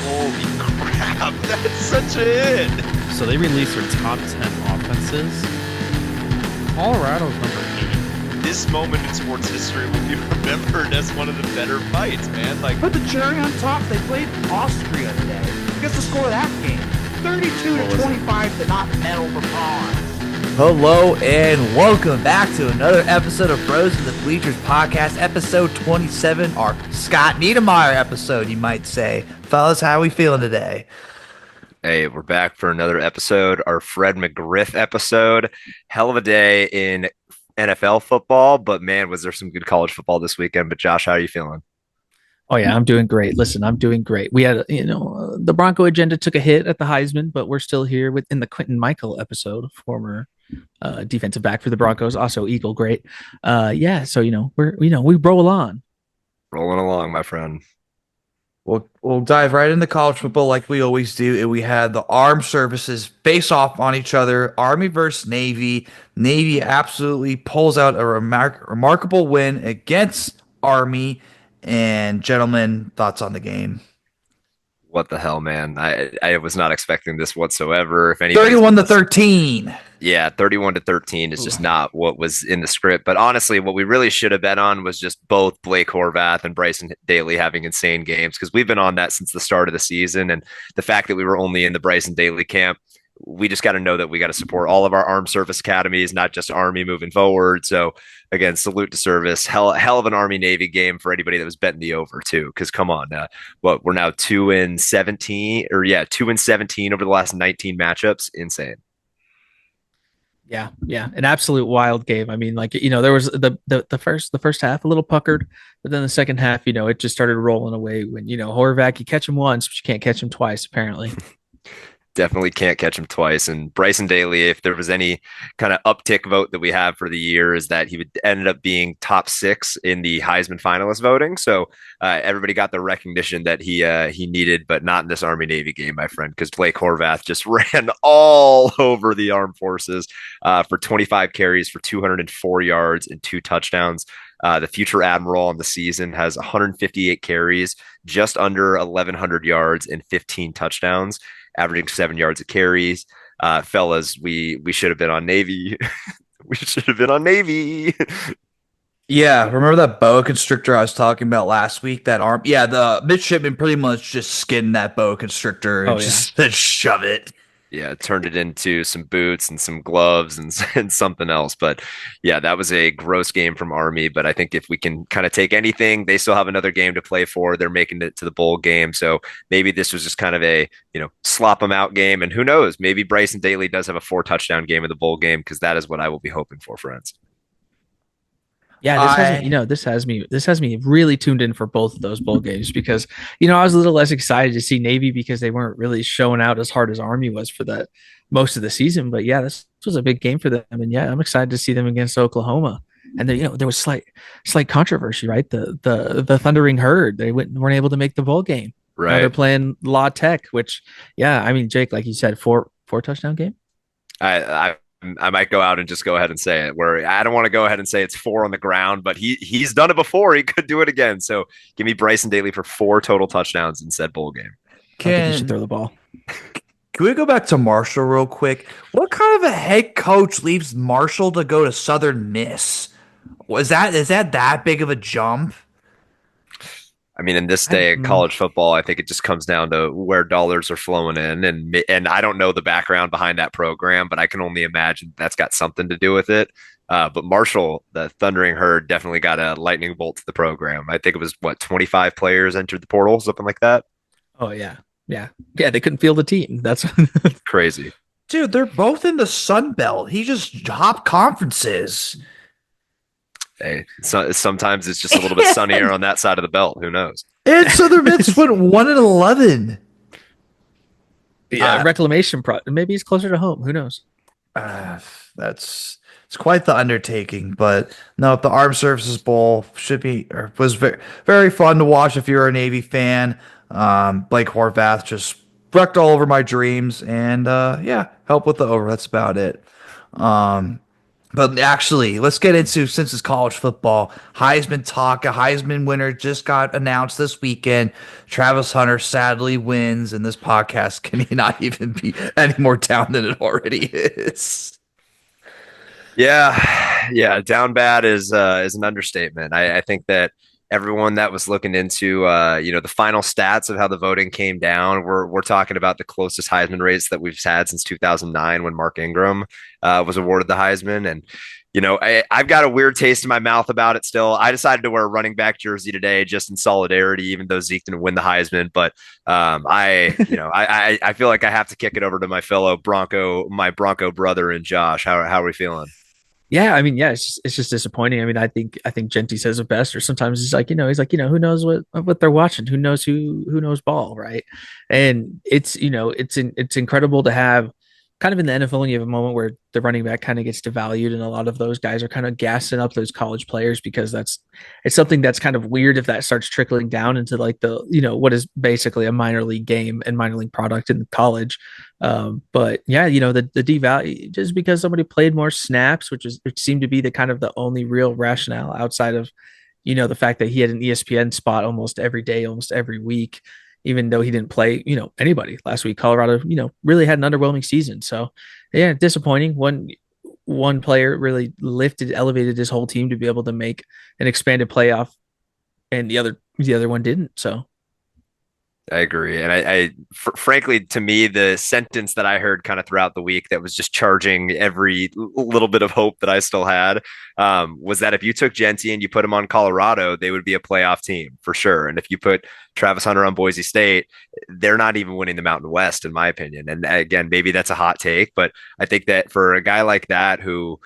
Holy crap, that's such a hit. So they released their top 10 offenses. Colorado's number 8. This moment in sports history will be remembered as one of the better fights, man. Like, put the cherry on top, they played Austria today. Guess the score of that game? 32-25 to not medal for bronze. Hello and welcome back to another episode of Bros in the Bleachers podcast, episode 27, our Scott Niedermeyer episode, you might say. Fellas, how are we feeling today? hey, we're back for another episode, our Fred McGriff episode. Hell of a day in NFL football, but man, was there some good college football this weekend. But Josh, how are you feeling? Oh yeah, I'm doing great. Listen, I'm doing great. We had, the Bronco agenda took a hit at the Heisman, but we're still here in the Quentin Michael episode, former defensive back for the Broncos, also Eagle, great. So we roll on. Rolling along, my friend. We'll dive right into college football like we always do. And we had the armed services face off on each other, Army versus Navy. Navy absolutely pulls out a remarkable win against Army. And gentlemen, thoughts on the game? What the hell, man? I was not expecting this whatsoever. If any 31-13. Yeah, 31-13 is just not what was in the script. But honestly, what we really should have bet on was just both Blake Horvath and Bryson Daly having insane games, because we've been on that since the start of the season. And the fact that we were only in the Bryson Daly camp, we just got to know that we got to support all of our armed service academies, not just Army moving forward. So again, salute to service. Hell of an Army Navy game for anybody that was betting the over too. Because come on, we're now 2-17 2-17 over the last 19 matchups. Insane. Yeah, an absolute wild game. I mean, there was the first half a little puckered, but then the second half, it just started rolling away. When Horvath, you catch him once, but you can't catch him twice, apparently. Definitely can't catch him twice. And Bryson Daly, if there was any kind of uptick vote that we have for the year, is that he would ended up being top 6 in the Heisman finalist voting. So everybody got the recognition that he needed, but not in this Army Navy game, my friend, because Blake Horvath just ran all over the armed forces for 25 carries for 204 yards and 2 touchdowns. The future admiral on the season has 158 carries, just under 1,100 yards and 15 touchdowns, averaging 7 yards a carries. Fellas, we should have been on Navy. We should have been on Navy. Yeah, remember that boa constrictor I was talking about last week? That arm, yeah, the midshipman pretty much just skinned that boa constrictor and just shove it. Yeah, turned it into some boots and some gloves and something else. But yeah, that was a gross game from Army. But I think if we can kind of take anything, they still have another game to play for. They're making it to the bowl game. So maybe this was just kind of a, slop them out game. And who knows, maybe Bryson Daly does have a 4 touchdown game in the bowl game, because that is what I will be hoping for, friends. Yeah, this has me really tuned in for both of those bowl games, because I was a little less excited to see Navy because they weren't really showing out as hard as Army was for that most of the season. But yeah, this was a big game for them, and yeah, I'm excited to see them against Oklahoma. And there was slight controversy, right? The Thundering Herd, they weren't able to make the bowl game. Right, now they're playing La Tech, which Jake, like you said, four touchdown game. I might go out and just go ahead and say it, where I don't want to go ahead and say it's 4 on the ground, but he's done it before. He could do it again. So give me Bryson Daly for 4 total touchdowns in said bowl game. I think he should throw the ball. Can we go back to Marshall real quick? What kind of a head coach leaves Marshall to go to Southern Miss? Is that big of a jump? I mean, in this day of college football, I think it just comes down to where dollars are flowing in. And I don't know the background behind that program, but I can only imagine that's got something to do with it. But Marshall, the Thundering Herd, definitely got a lightning bolt to the program. I think it was, 25 players entered the portal, something like that? Oh, yeah. Yeah, they couldn't field a team. That's crazy. Dude, they're both in the Sun Belt. He just hopped conferences. Hey, so sometimes it's just a little bit sunnier on that side of the belt. Who knows? And Southern Miss went 1-11. Yeah, reclamation maybe he's closer to home. Who knows? It's quite the undertaking. But no, the Armed Services Bowl was very, very fun to watch if you're a Navy fan. Blake Horvath just wrecked all over my dreams, and help with the over. That's about it. But actually, let's get into, since it's college football, Heisman talk. A Heisman winner just got announced this weekend. Travis Hunter sadly wins, and this podcast can not even be any more down than it already is. Yeah, down bad is an understatement. I think that everyone that was looking into the final stats of how the voting came down, we're talking about the closest Heisman race that we've had since 2009 when Mark Ingram was awarded the Heisman. And I've got a weird taste in my mouth about it still. I decided to wear a running back jersey today just in solidarity, even though Zeke didn't win the Heisman. But I feel like I have to kick it over to my fellow my Bronco brother and Josh. How are we feeling? Yeah, I mean, yeah, it's just disappointing. I mean, I think Jeanty says it best, or sometimes he's like, who knows what they're watching? Who knows ball, right? And it's incredible to have kind of in the NFL when you have a moment where the running back kind of gets devalued, and a lot of those guys are kind of gassing up those college players because it's something that's kind of weird if that starts trickling down into like the what is basically a minor league game and minor league product in college. But yeah, the devalue just because somebody played more snaps, which seemed to be the kind of the only real rationale outside of the fact that he had an ESPN spot almost every day, almost every week, even though he didn't play, anybody last week. Colorado, really had an underwhelming season. So yeah, disappointing. One player really elevated his whole team to be able to make an expanded playoff, and the other one didn't. So I agree. And frankly, to me, the sentence that I heard kind of throughout the week that was just charging every little bit of hope that I still had was that if you took Jeanty and you put him on Colorado, they would be a playoff team for sure. And if you put Travis Hunter on Boise State, they're not even winning the Mountain West, in my opinion. And again, maybe that's a hot take, but I think that for a guy like that who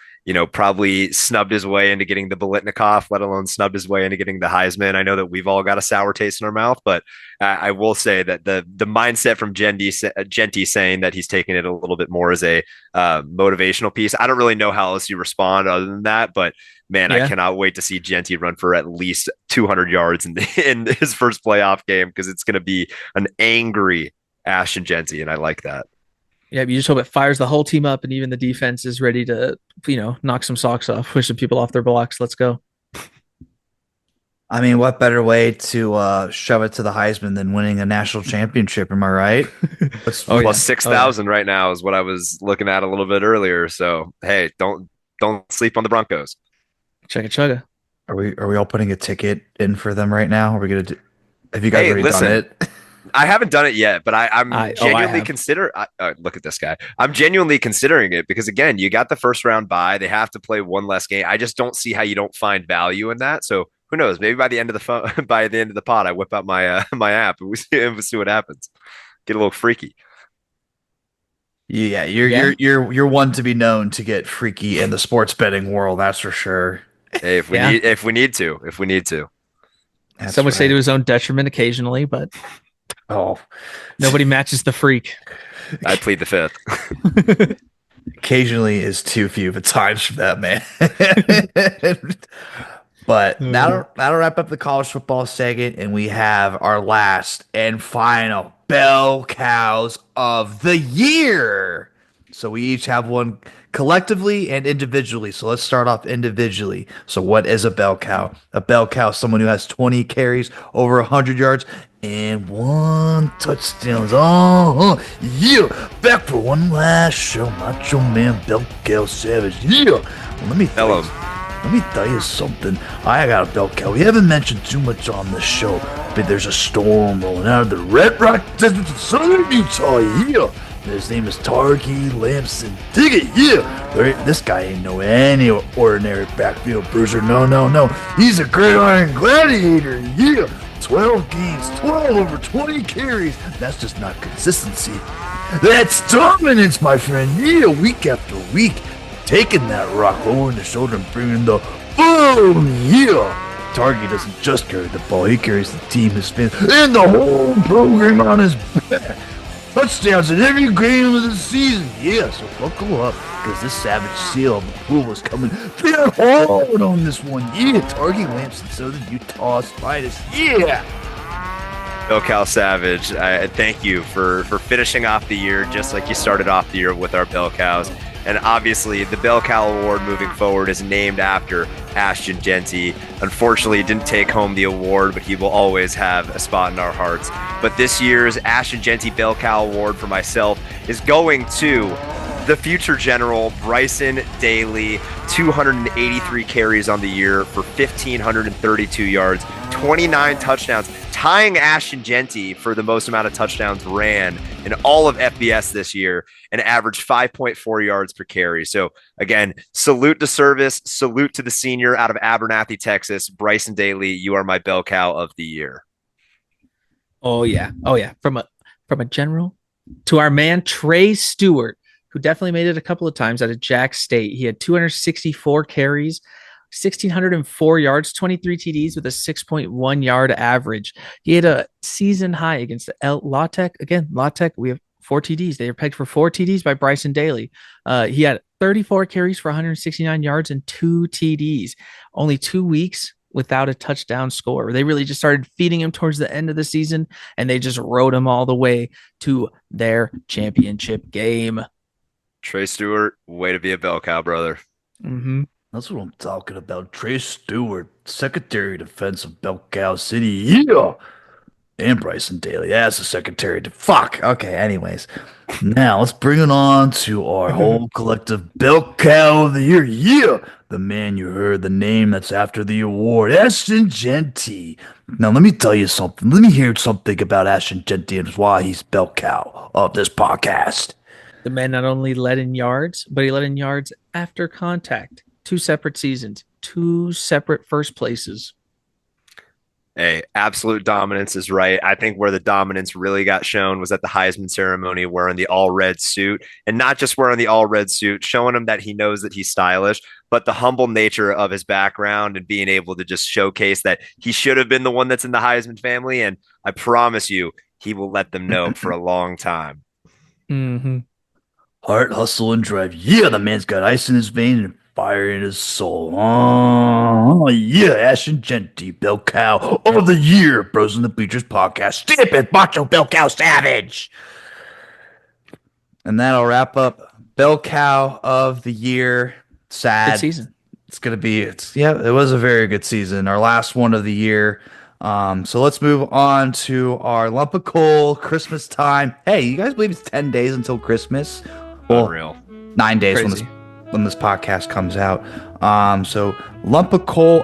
probably snubbed his way into getting the Biletnikoff, let alone snubbed his way into getting the Heisman. I know that we've all got a sour taste in our mouth, but I will say that the mindset from Jeanty saying that he's taking it a little bit more as a motivational piece. I don't really know how else you respond other than that, but man, yeah. I cannot wait to see Jeanty run for at least 200 yards in his first playoff game, because it's going to be an angry Ashton Jeanty, and I like that. Yeah, you just hope it fires the whole team up, and even the defense is ready to, knock some socks off, push some people off their blocks. Let's go. I mean, what better way to shove it to the Heisman than winning a national championship? Am I right? Plus 6,000 right now is what I was looking at a little bit earlier. So hey, don't sleep on the Broncos. Chugga. Are we all putting a ticket in for them right now? Are we gonna do? Have you guys already done it? I haven't done it yet, but I'm genuinely look at this guy. I'm genuinely considering it because, again, you got the first round bye. They have to play one less game. I just don't see how you don't find value in that. So who knows? Maybe by the end of the pod, I whip out my my app and we see what happens. Get a little freaky. Yeah, you're one to be known to get freaky in the sports betting world. That's for sure. Hey, if we need to. Some would say to his own detriment occasionally, but. Oh, nobody matches the freak. I plead the fifth. Occasionally is too few of a times for that, man. But that'll wrap up the college football segment, and we have our last and final bell cows of the year. So we each have one collectively and individually. So let's start off individually. So what is a bell cow? A bell cow is someone who has 20 carries, over 100 yards, and 1 touchdown. Oh, yeah. Back for one last show. Macho Man Bell Cow Savage. Yeah. Well, let me tell you something. I got a bell cow. We haven't mentioned too much on this show, but there's a storm rolling out of the Red Rock Desert of Southern Utah. Yeah. His name is Tarky Lamson. Dig it, yeah. This guy ain't any ordinary backfield bruiser. No. He's a gridiron gladiator. Yeah. 12 games, 12 over 20 carries. That's just not consistency. That's dominance, my friend. Yeah, week after week. Taking that rock over the shoulder and bringing the boom. Yeah. Target doesn't just carry the ball. He carries the team, his fans, and the whole program on his back. Touchdowns in every game of the season. Yeah, so buckle up, because this savage seal of the pool is coming down hard on this one. Yeah, Target Lamson, Southern Utah's finest. Yeah. Bell Cow Savage, thank you for finishing off the year just like you started off the year with our Bell Cows. And obviously, the Bell Cow Award moving forward is named after Ashton Jeanty. Unfortunately, he didn't take home the award, but he will always have a spot in our hearts. But this year's Ashton Jeanty Bell Cow Award for myself is going to the future general, Bryson Daly, 283 carries on the year for 1,532 yards, 29 touchdowns, tying Ashton Jeanty for the most amount of touchdowns ran in all of FBS this year, and averaged 5.4 yards per carry. So again, salute to service, salute to the senior out of Abernathy, Texas, Bryson Daly. You are my bell cow of the year. Oh yeah. From a general to our man Trey Stewart, who definitely made it a couple of times out of Jack State. He had 264 carries, 1,604 yards, 23 TDs with a 6.1 yard average. He had a season high against the La Tech. Again, La Tech, we have 4 TDs. They were pegged for 4 TDs by Bryson Daly. He had 34 carries for 169 yards and 2 TDs. Only 2 weeks without a touchdown score. They really just started feeding him towards the end of the season, and they just rode him all the way to their championship game. Trey Stewart, way to be a bell cow, brother. Mm-hmm. That's what I'm talking about. Trey Stewart, Secretary of Defense of Bell Cow City. Yeah. And Bryson Daly. That's the Secretary of Fuck. Okay, anyways. Now let's bring it on to our whole collective Bell Cow of the Year. Yeah. The man you heard, the name that's after the award, Ashton Jeanty. Now let me tell you something. Let me hear something about Ashton Jeanty and why he's Bell Cow of this podcast. The man not only led in yards, but he led in yards after contact. 2 separate seasons, 2 separate first places. Hey, absolute dominance is right. I think where the dominance really got shown was at the Heisman ceremony, wearing the all red suit, and not just wearing the all red suit, showing him that he knows that he's stylish, but the humble nature of his background and being able to just showcase that he should have been the one that's in the Heisman family. And I promise you, he will let them know for a long time. Mm-hmm. Heart, hustle, and drive. Yeah, the man's got ice in his vein and fire in his soul. Oh, yeah, Ashton Jeanty, Bell Cow of the Year, Bros in the Bleachers podcast. Stamp it, Macho Bell Cow Savage. And that'll wrap up Bell Cow of the Year. Sad. Good season. It's going to be, it was a very good season. Our last one of the year. So let's move on to our lump of coal, Christmas time. Hey, you guys believe it's 10 days until Christmas? Well, Unreal. 9 days when this podcast comes out. So lump of coal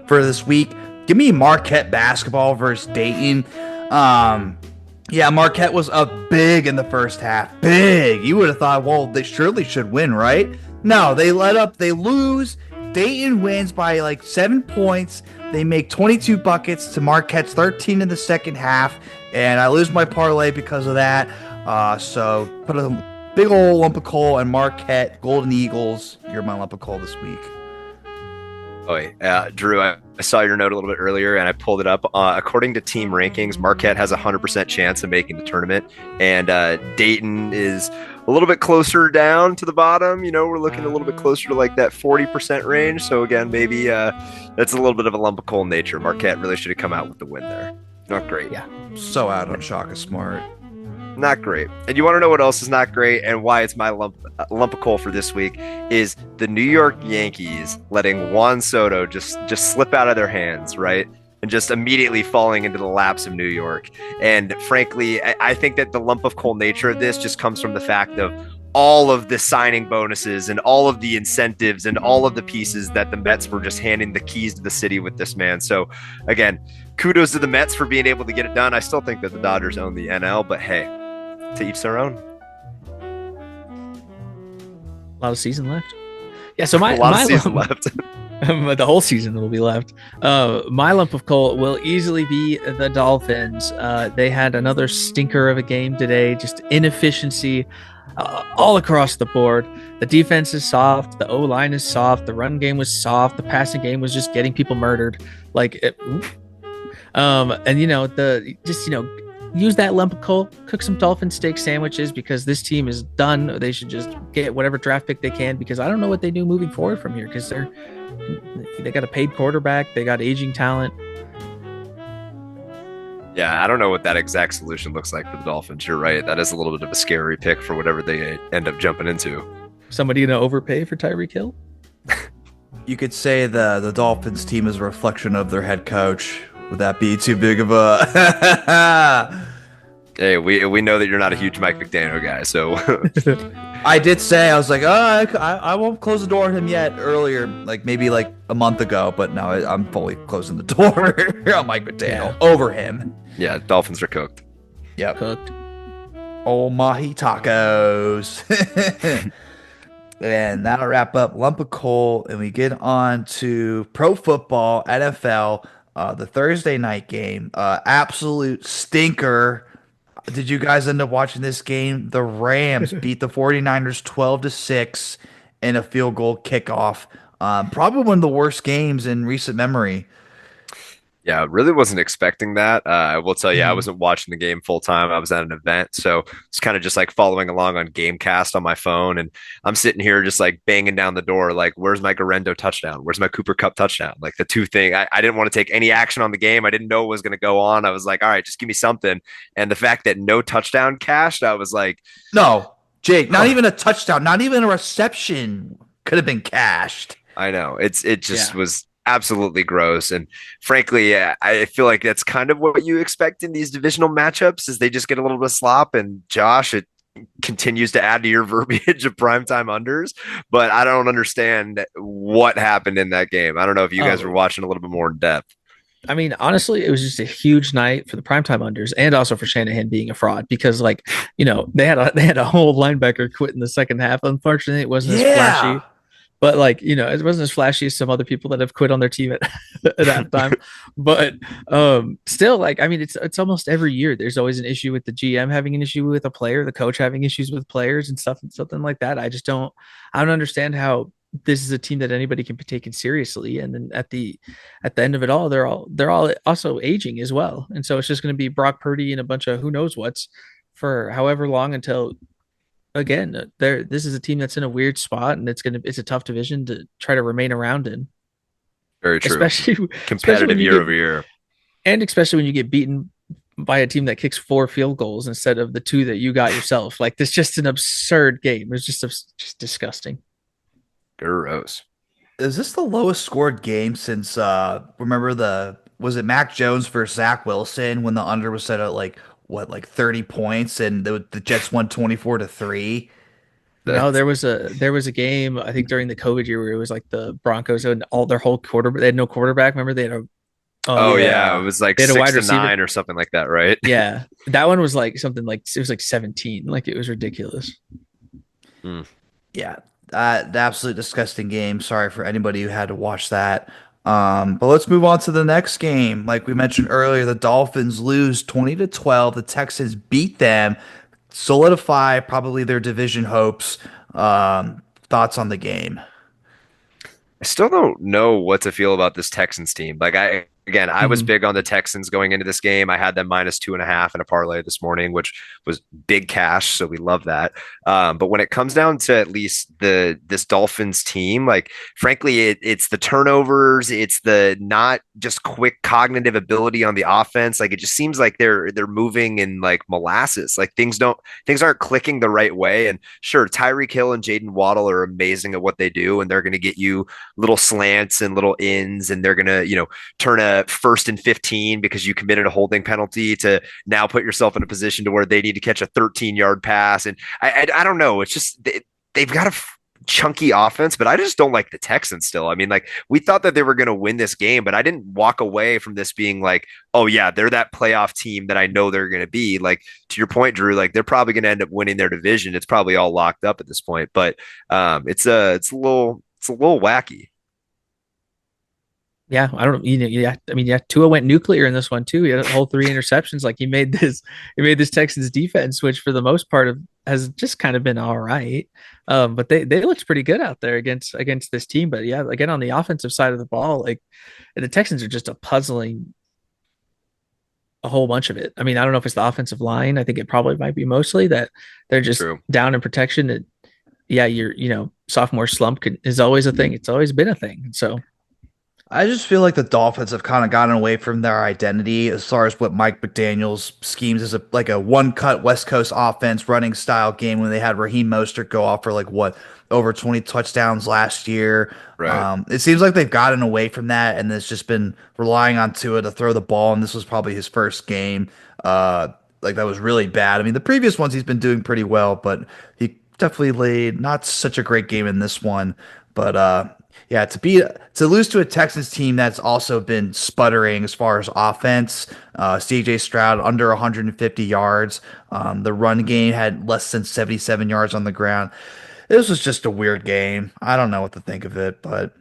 for this week. Give me Marquette basketball versus Dayton. Yeah, Marquette was up big in the first half. Big. You would have thought, well, they surely should win, right? No, they lose. Dayton wins by like 7 points. They make 22 buckets to Marquette's 13 in the second half, and I lose my parlay because of that. So put a big old lump of coal and Marquette Golden Eagles. You're my lump of coal this week. Oh, Drew, I saw your note a little bit earlier, and I pulled it up. According to team rankings, Marquette has a 100% chance of making the tournament, and Dayton is a little bit closer down to the bottom. You know, we're looking a little bit closer to like that 40% range. So again, maybe that's a little bit of a lump of coal nature. Marquette really should have come out with the win there. Not great. Yeah. So out on Shaka Smart. Not great. And you want to know what else is not great and why it's my lump of coal for this week is the New York Yankees letting Juan Soto just slip out of their hands, right? And just immediately falling into the laps of New York. And frankly, I think that the lump of coal nature of this just comes from the fact of all of the signing bonuses and all of the incentives and all of the pieces that the Mets were just handing the keys to the city with this man. So again, kudos to the Mets for being able to get it done. I still think that the Dodgers own the NL, but hey, to each their own. A lot of season left. Yeah, so my season left. The whole season will be left. My lump of coal will easily be the Dolphins. They had another stinker of a game today. Just inefficiency all across the board. The defense is soft. The O-line is soft. The run game was soft. The passing game was just getting people murdered. And use that lump of coal, cook some dolphin steak sandwiches because this team is done. They should just get whatever draft pick they can because I don't know what they do moving forward from here because they got a paid quarterback. They got aging talent. Yeah, I don't know what that exact solution looks like for the Dolphins. You're right. That is a little bit of a scary pick for whatever they end up jumping into. Somebody gonna overpay for Tyreek Hill? You could say the Dolphins team is a reflection of their head coach. Would that be too big of a? Hey, we know that you're not a huge Mike McDaniel guy, so I did say, I was like, oh, I won't close the door on him yet earlier, like maybe like a month ago, but now I'm fully closing the door on Mike McDaniel over him. yeah, Dolphins are cooked. Yep. Cooked. Oh, mahi tacos. And that'll wrap up Lump of Coal, and we get on to pro football, NFL, the Thursday night game. Absolute stinker. Did you guys end up watching this game? The Rams beat the 49ers 12-6 in a field goal kickoff. Probably one of the worst games in recent memory. Yeah, really wasn't expecting that. I will tell you, I wasn't watching the game full time. I was at an event, so it's kind of just like following along on Gamecast on my phone, and I'm sitting here just like banging down the door, like, "Where's my Garendo touchdown? Where's my Cooper Cup touchdown?" Like the two thing. I didn't want to take any action on the game. I didn't know what was going to go on. I was like, "All right, just give me something." And the fact that no touchdown cashed, I was like, No, Jake, not even a touchdown, not even a reception could have been cashed. I know it just was absolutely gross. And frankly, I feel like that's kind of what you expect in these divisional matchups is they just get a little bit of slop. And Josh, it continues to add to your verbiage of primetime unders, but I don't understand what happened in that game. I don't know if you guys were watching a little bit more in depth. I mean, honestly, it was just a huge night for the primetime unders and also for Shanahan being a fraud because, like, you know, they had a whole linebacker quit in the second half. Unfortunately, it wasn't as flashy. But, like, you know, it wasn't as flashy as some other people that have quit on their team at that time. But still, like, I mean, it's almost every year. There's always an issue with the GM having an issue with a player, the coach having issues with players and stuff, and something like that. I don't understand how this is a team that anybody can be taken seriously. And then at the end of it all, they're all also aging as well. And so it's just going to be Brock Purdy and a bunch of who knows what's for however long until. Again, this is a team that's in a weird spot, and it's a tough division to try to remain around in. Very true. Especially competitive year over year, and especially when you get beaten by a team that kicks 4 field goals instead of the 2 that you got yourself. Like, this is just an absurd game. It's just disgusting. Gross. Is this the lowest scored game since was it Mac Jones versus Zach Wilson when the under was set at like 30 points and the Jets won 24-3? No, there was a game I think during the COVID year where it was like the Broncos and all their whole quarterback. They had no quarterback. Remember they had a it was like 6-9 or something like that, right? Yeah, that one was like something like it was like 17. Like, it was ridiculous. Yeah, the absolute disgusting game. Sorry for anybody who had to watch that. But let's move on to the next game. Like we mentioned earlier, the Dolphins lose 20-12. The Texans beat them, solidify probably their division hopes. Thoughts on the game? I still don't know what to feel about this Texans team. Like I was big on the Texans going into this game. I had them -2.5 in a parlay this morning, which was big cash. So we love that. But when it comes down to at least this Dolphins team, like, frankly, it's the turnovers. It's the not just quick cognitive ability on the offense. Like, it just seems like they're moving in like molasses. Like, things aren't clicking the right way. And sure, Tyreek Hill and Jaden Waddle are amazing at what they do. And they're going to get you little slants and little ins. And they're going to, turn a 1st and 15 because you committed a holding penalty to now put yourself in a position to where they need to catch a 13-yard pass. And I don't know. It's just they've got a chunky offense, but I just don't like the Texans still. I mean, like, we thought that they were going to win this game, but I didn't walk away from this being like, oh yeah, they're that playoff team that I know they're going to be. Like, to your point, Drew, like, they're probably going to end up winning their division. It's probably all locked up at this point, but it's a little wacky. Yeah, I don't know. I mean, Tua went nuclear in this one too. He had a whole 3 interceptions. Like, he made this Texans defense, which for the most part has just kind of been all right. But they looked pretty good out there against this team. But yeah, again, on the offensive side of the ball, like, the Texans are just a whole bunch of it. I mean, I don't know if it's the offensive line. I think it probably might be mostly that they're just down in protection. And yeah, sophomore slump is always a thing. It's always been a thing. So I just feel like the Dolphins have kind of gotten away from their identity as far as what Mike McDaniel's schemes as a one cut West Coast offense running style game when they had Raheem Mostert go off for like what over 20 touchdowns last year. Right. It seems like they've gotten away from that and it's just been relying on Tua to throw the ball. And this was probably his first game. Like that was really bad. I mean, the previous ones he's been doing pretty well, but he definitely laid not such a great game in this one. But yeah, to lose to a Texans team that's also been sputtering as far as offense. CJ Stroud under 150 yards. The run game had less than 77 yards on the ground. This was just a weird game. I don't know what to think of it, but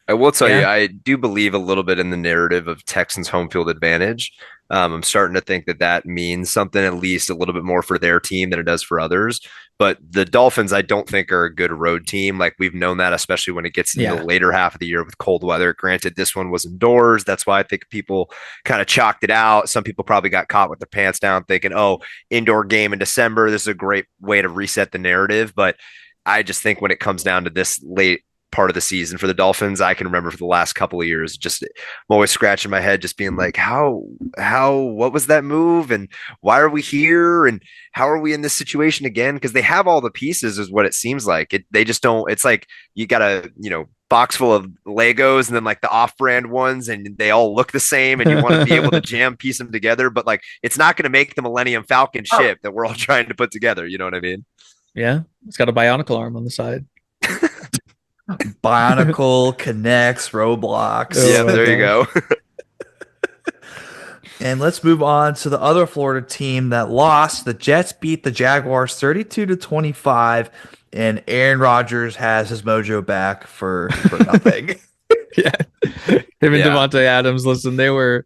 I will tell you, Yeah. I do believe a little bit in the narrative of Texans home field advantage. I'm starting to think that that means something at least a little bit more for their team than it does for others. But the Dolphins, I don't think are a good road team. Like we've known that, especially when it gets into the Yeah. later half of the year with cold weather. Granted, this one was indoors. That's why I think people kind of chalked it out. Some people probably got caught with their pants down thinking, oh, indoor game in December. This is a great way to reset the narrative. But I just think when it comes down to this late part of the season for the Dolphins, I can remember for the last couple of years, just I'm always scratching my head, just being like, what was that move? And why are we here? And how are we in this situation again? Because they have all the pieces, is what it seems like. They just don't, it's like you got a, box full of Legos and then like the off-brand ones and they all look the same and you want to be able to jam piece them together, but like it's not going to make the Millennium Falcon ship that we're all trying to put together. You know what I mean? Yeah. It's got a bionicle arm on the side. Bionicle connects Roblox. Oh Yeah, my there you go. And let's move on to the other Florida team that lost. The Jets beat the Jaguars 32-25, and Aaron Rodgers has his mojo back for nothing. Yeah. Him and Yeah. Devontae Adams, listen, they were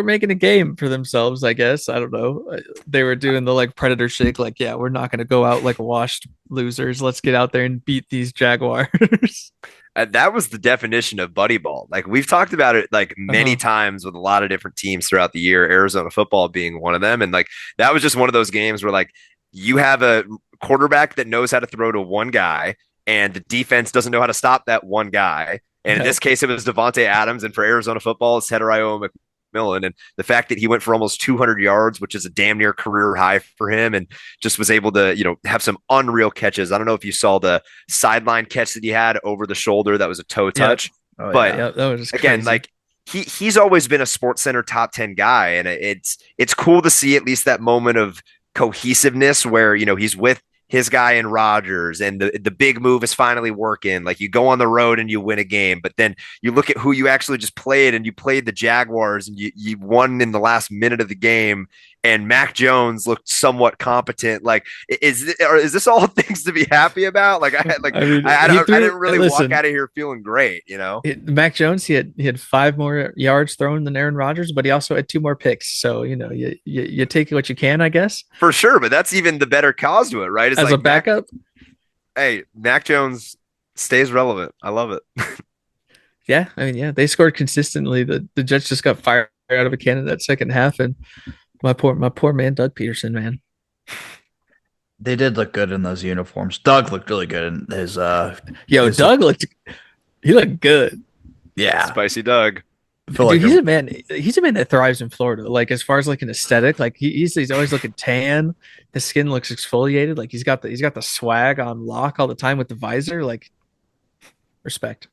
making a game for themselves, I guess. I don't know. They were doing the like predator shake, like, yeah, we're not going to go out like washed losers. Let's get out there and beat these Jaguars. That was the definition of buddy ball. Like we've talked about it like many Uh-huh. times with a lot of different teams throughout the year, Arizona football being one of them. And like that was just one of those games where like you have a quarterback that knows how to throw to one guy and the defense doesn't know how to stop that one guy. And in Yeah. this case, it was Devontae Adams. And for Arizona football, it's Tederayo McMillan. And the fact that he went for almost 200 yards, which is a damn near career high for him, and just was able to, have some unreal catches. I don't know if you saw the sideline catch that he had over the shoulder. That was a toe touch. Oh, But Yeah, that was just again, crazy. like he's always been a Sports Center top 10 guy. And it's cool to see at least that moment of cohesiveness where, he's with his guy in Rodgers and the big move is finally working. Like you go on the road and you win a game, but then you look at who you actually just played and you played the Jaguars and you won in the last minute of the game and Mac Jones looked somewhat competent. Like is this all things to be happy about? Like I mean, I he threw- didn't really listen, walk out of here feeling great, Mac Jones, he had 5 more yards thrown than Aaron Rodgers, but he also had 2 more picks. So, you take what you can, I guess. for sure. But that's even the better cause to it, right? It's As like a backup. Mac Jones stays relevant. I love it. Yeah. I mean, yeah, they scored consistently. The Jets just got fired out of a cannon that second half. And my poor man, Doug Peterson, man. they did look good in those uniforms. Doug looked really good in his his- Doug he looked good. yeah. Spicy Doug. I feel Dude, like he's a man that thrives in Florida. Like as far as like an aesthetic, like he's always looking tan. His skin looks exfoliated. Like he's got the swag on lock all the time with the visor. Like respect.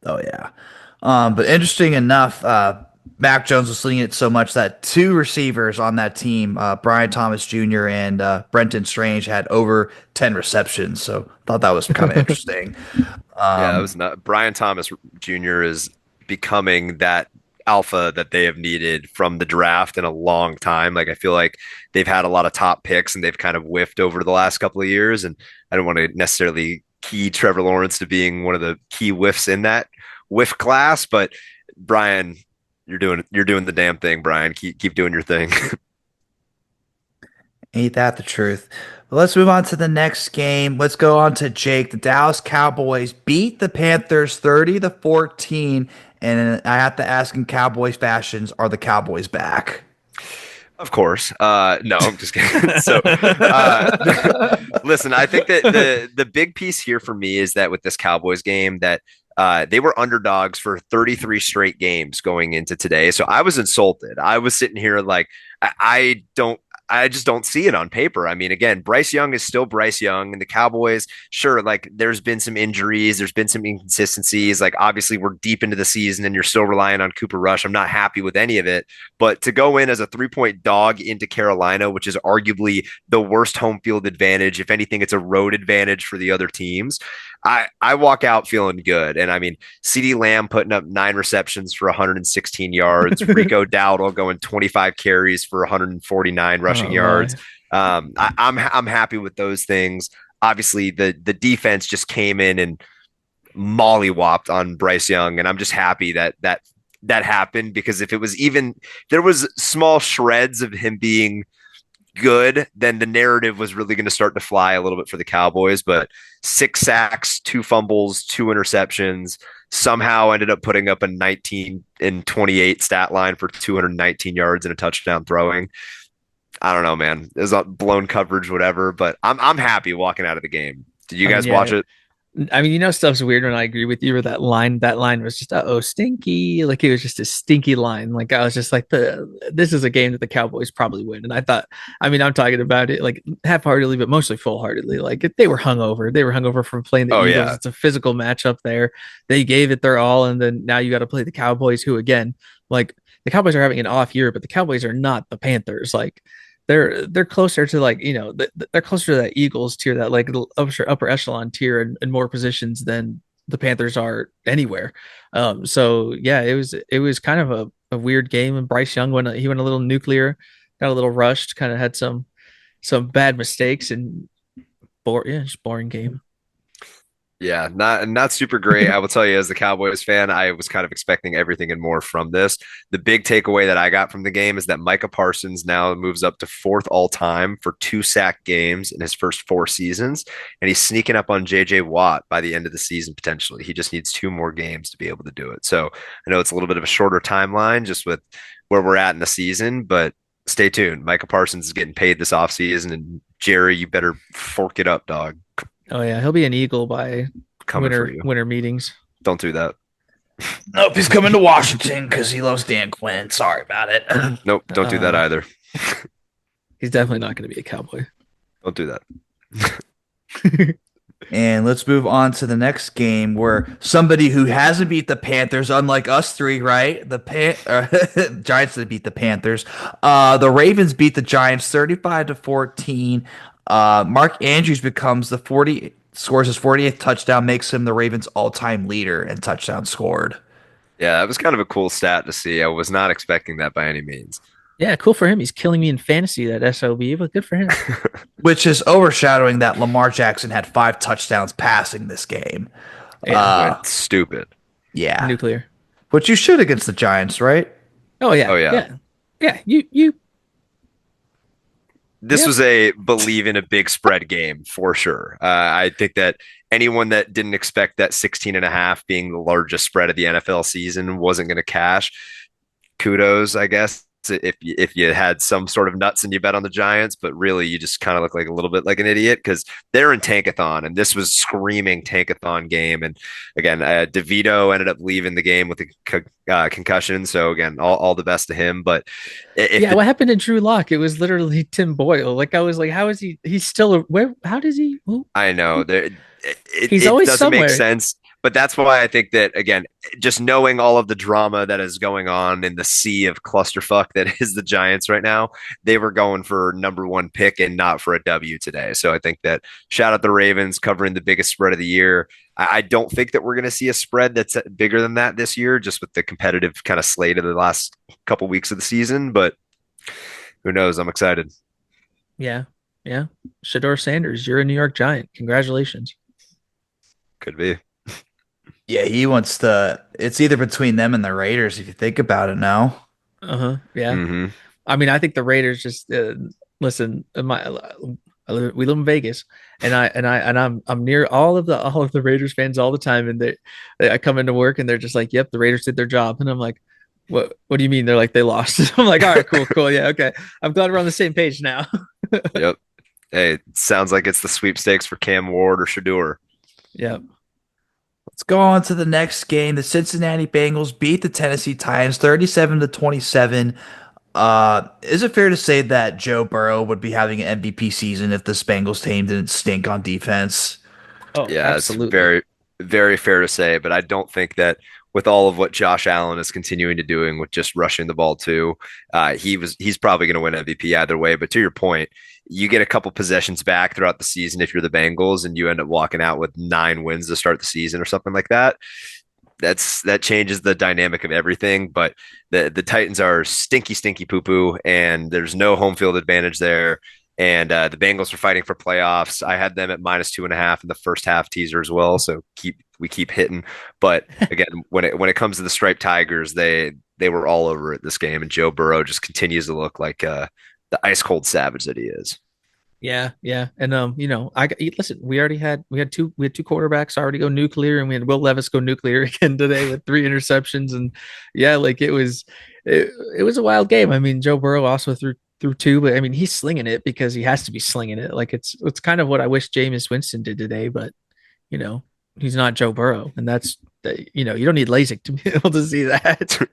oh yeah. But interesting enough, Mac Jones was leading it so much that 2 receivers on that team, Brian Thomas Jr. and Brenton Strange, had over 10 receptions. So thought that was kind of interesting. Yeah, that was not Brian Thomas Jr. is becoming that alpha that they have needed from the draft in a long time. Like I feel like they've had a lot of top picks and they've kind of whiffed over the last couple of years. And I don't want to necessarily key Trevor Lawrence to being one of the key whiffs in that whiff class, but Brian, you're doing the damn thing, Brian. Keep doing your thing. Ain't that the truth? But let's move on to the next game. Let's go on to Jake. The Dallas Cowboys beat the Panthers 30-14. And I have to ask in Cowboys fashions, are the Cowboys back? Of course. No, I'm just kidding. So, listen, I think that the big piece here for me is that with this Cowboys game, that They were underdogs for 33 straight games going into today. So I was insulted. I was sitting here like, I don't, I just don't see it on paper. I mean, again, Bryce Young is still Bryce Young, and the Cowboys, sure, like there's been some injuries, there's been some inconsistencies. Like, obviously, we're deep into the season and you're still relying on Cooper Rush. I'm not happy with any of it. But to go in as a 3-point dog into Carolina, which is arguably the worst home field advantage, if anything, it's a road advantage for the other teams. I walk out feeling good. And I mean, CeeDee Lamb putting up 9 receptions for 116 yards, Rico Dowdle going 25 carries for 149 rushing yards. I'm happy with those things. Obviously, the defense just came in and mollywopped on Bryce Young, and I'm just happy that happened, because if it was even there was small shreds of him being good, then the narrative was really going to start to fly a little bit for the Cowboys. But 6 sacks, 2 fumbles, 2 interceptions, somehow ended up putting up a 19 and 28 stat line for 219 yards and a touchdown throwing. I don't know, man. It was blown coverage, whatever, but I'm happy walking out of the game. Did you guys watch it? I mean, stuff's weird when I agree with you. Or that line was just stinky. Like, it was just a stinky line. Like, I was just like, this is a game that the Cowboys probably win. And I thought, I mean, I'm talking about it like half-heartedly, but mostly full-heartedly. Like, they were hungover. They were hungover from playing the Eagles. Yeah. It's a physical matchup there. They gave it their all, and then now you got to play the Cowboys, who, again, like, the Cowboys are having an off year, but the Cowboys are not the Panthers. Like, they're closer to, like, you know, they're closer to that Eagles tier, that like upper echelon tier, in more positions than the Panthers are anywhere. So yeah, it was kind of a weird game, and Bryce Young went a little nuclear, got a little rushed, kind of had some bad mistakes, and just boring game. Yeah, not super great. I will tell you, as the Cowboys fan, I was kind of expecting everything and more from this. The big takeaway that I got from the game is that Micah Parsons now moves up to 4th all time for 2 sack games in his first 4 seasons, and he's sneaking up on JJ Watt by the end of the season potentially. He just needs 2 more games to be able to do it. So I know it's a little bit of a shorter timeline just with where we're at in the season, but stay tuned. Micah Parsons is getting paid this offseason, and Jerry, you better fork it up, dog. Oh yeah, he'll be an Eagle by winter meetings. Don't do that. Nope, he's coming to Washington because he loves Dan Quinn. Sorry about it. Nope, don't do that either. He's definitely not going to be a Cowboy. Don't do that. And let's move on to the next game, where somebody who hasn't beat the Panthers, unlike us three, right? The Giants that beat the Panthers. The Ravens beat the Giants 35-14. Mark Andrews scores his 40th touchdown, makes him the Ravens' all-time leader in touchdowns scored. Yeah, that was kind of a cool stat to see. I was not expecting that by any means. Yeah, cool for him. He's killing me in fantasy, that SOB, but good for him. Which is overshadowing that Lamar Jackson had 5 touchdowns passing this game. Yeah, stupid. Yeah. Nuclear. But you should against the Giants, right? Oh, yeah. Oh, yeah. Yeah, you. This was a believe in a big spread game for sure. I think that anyone that didn't expect that 16.5 being the largest spread of the NFL season wasn't going to cash. Kudos, I guess, if you had some sort of nuts and you bet on the Giants, but really you just kind of look like a little bit like an idiot because they're in tankathon, and this was screaming tankathon game. And again, DeVito ended up leaving the game with a concussion, so again, all the best to him. But what happened to Drew Lock? It was literally Tim Boyle. Like, I was like, how is he's still where? How does he? Who? I know he's always doesn't somewhere. Make sense. But that's why I think that, again, just knowing all of the drama that is going on in the sea of clusterfuck that is the Giants right now, they were going for number 1 pick and not for a W today. So I think that shout out the Ravens covering the biggest spread of the year. I don't think that we're going to see a spread that's bigger than that this year, just with the competitive kind of slate of the last couple weeks of the season. But who knows? I'm excited. Yeah. Shedeur Sanders, you're a New York Giant. Congratulations. Could be. Yeah, he wants to. It's either between them and the Raiders, if you think about it now. Yeah. Mm-hmm. I mean, I think the Raiders just listen. We live in Vegas, and I'm near all of the Raiders fans all the time, and I come into work and they're just like, "Yep, the Raiders did their job," and I'm like, "What? What do you mean?" They're like, "They lost." I'm like, "All right, cool, yeah, okay. I'm glad we're on the same page now." Yep. Hey, it sounds like it's the sweepstakes for Cam Ward or Shedeur. Yep. Let's go on to the next game. The Cincinnati Bengals beat the Tennessee Titans 37-27. Is it fair to say that Joe Burrow would be having an MVP season if this Bengals team didn't stink on defense? Oh, Yeah, it's absolutely. very fair to say, but I don't think that with all of what Josh Allen is continuing to doing with just rushing the ball too, he's probably going to win MVP either way. But to your point, you get a couple possessions back throughout the season if you're the Bengals, and you end up walking out with 9 wins to start the season or something like that. That changes the dynamic of everything. But the Titans are stinky poo poo, and there's no home field advantage there. And the Bengals are fighting for playoffs. I had them at -2.5 in the first half teaser as well. So we keep hitting. But again, when it comes to the striped Tigers, they were all over it this game, and Joe Burrow just continues to look like the ice cold savage that he is. Yeah, yeah. And listen, we had two quarterbacks already go nuclear, and we had Will Levis go nuclear again today with 3 interceptions. And yeah, like it was a wild game. I mean, Joe Burrow also threw two, but I mean he's slinging it because he has to be slinging it. Like it's kind of what I wish Jameis Winston did today, but you know, he's not Joe Burrow, and that's you don't need LASIK to be able to see that.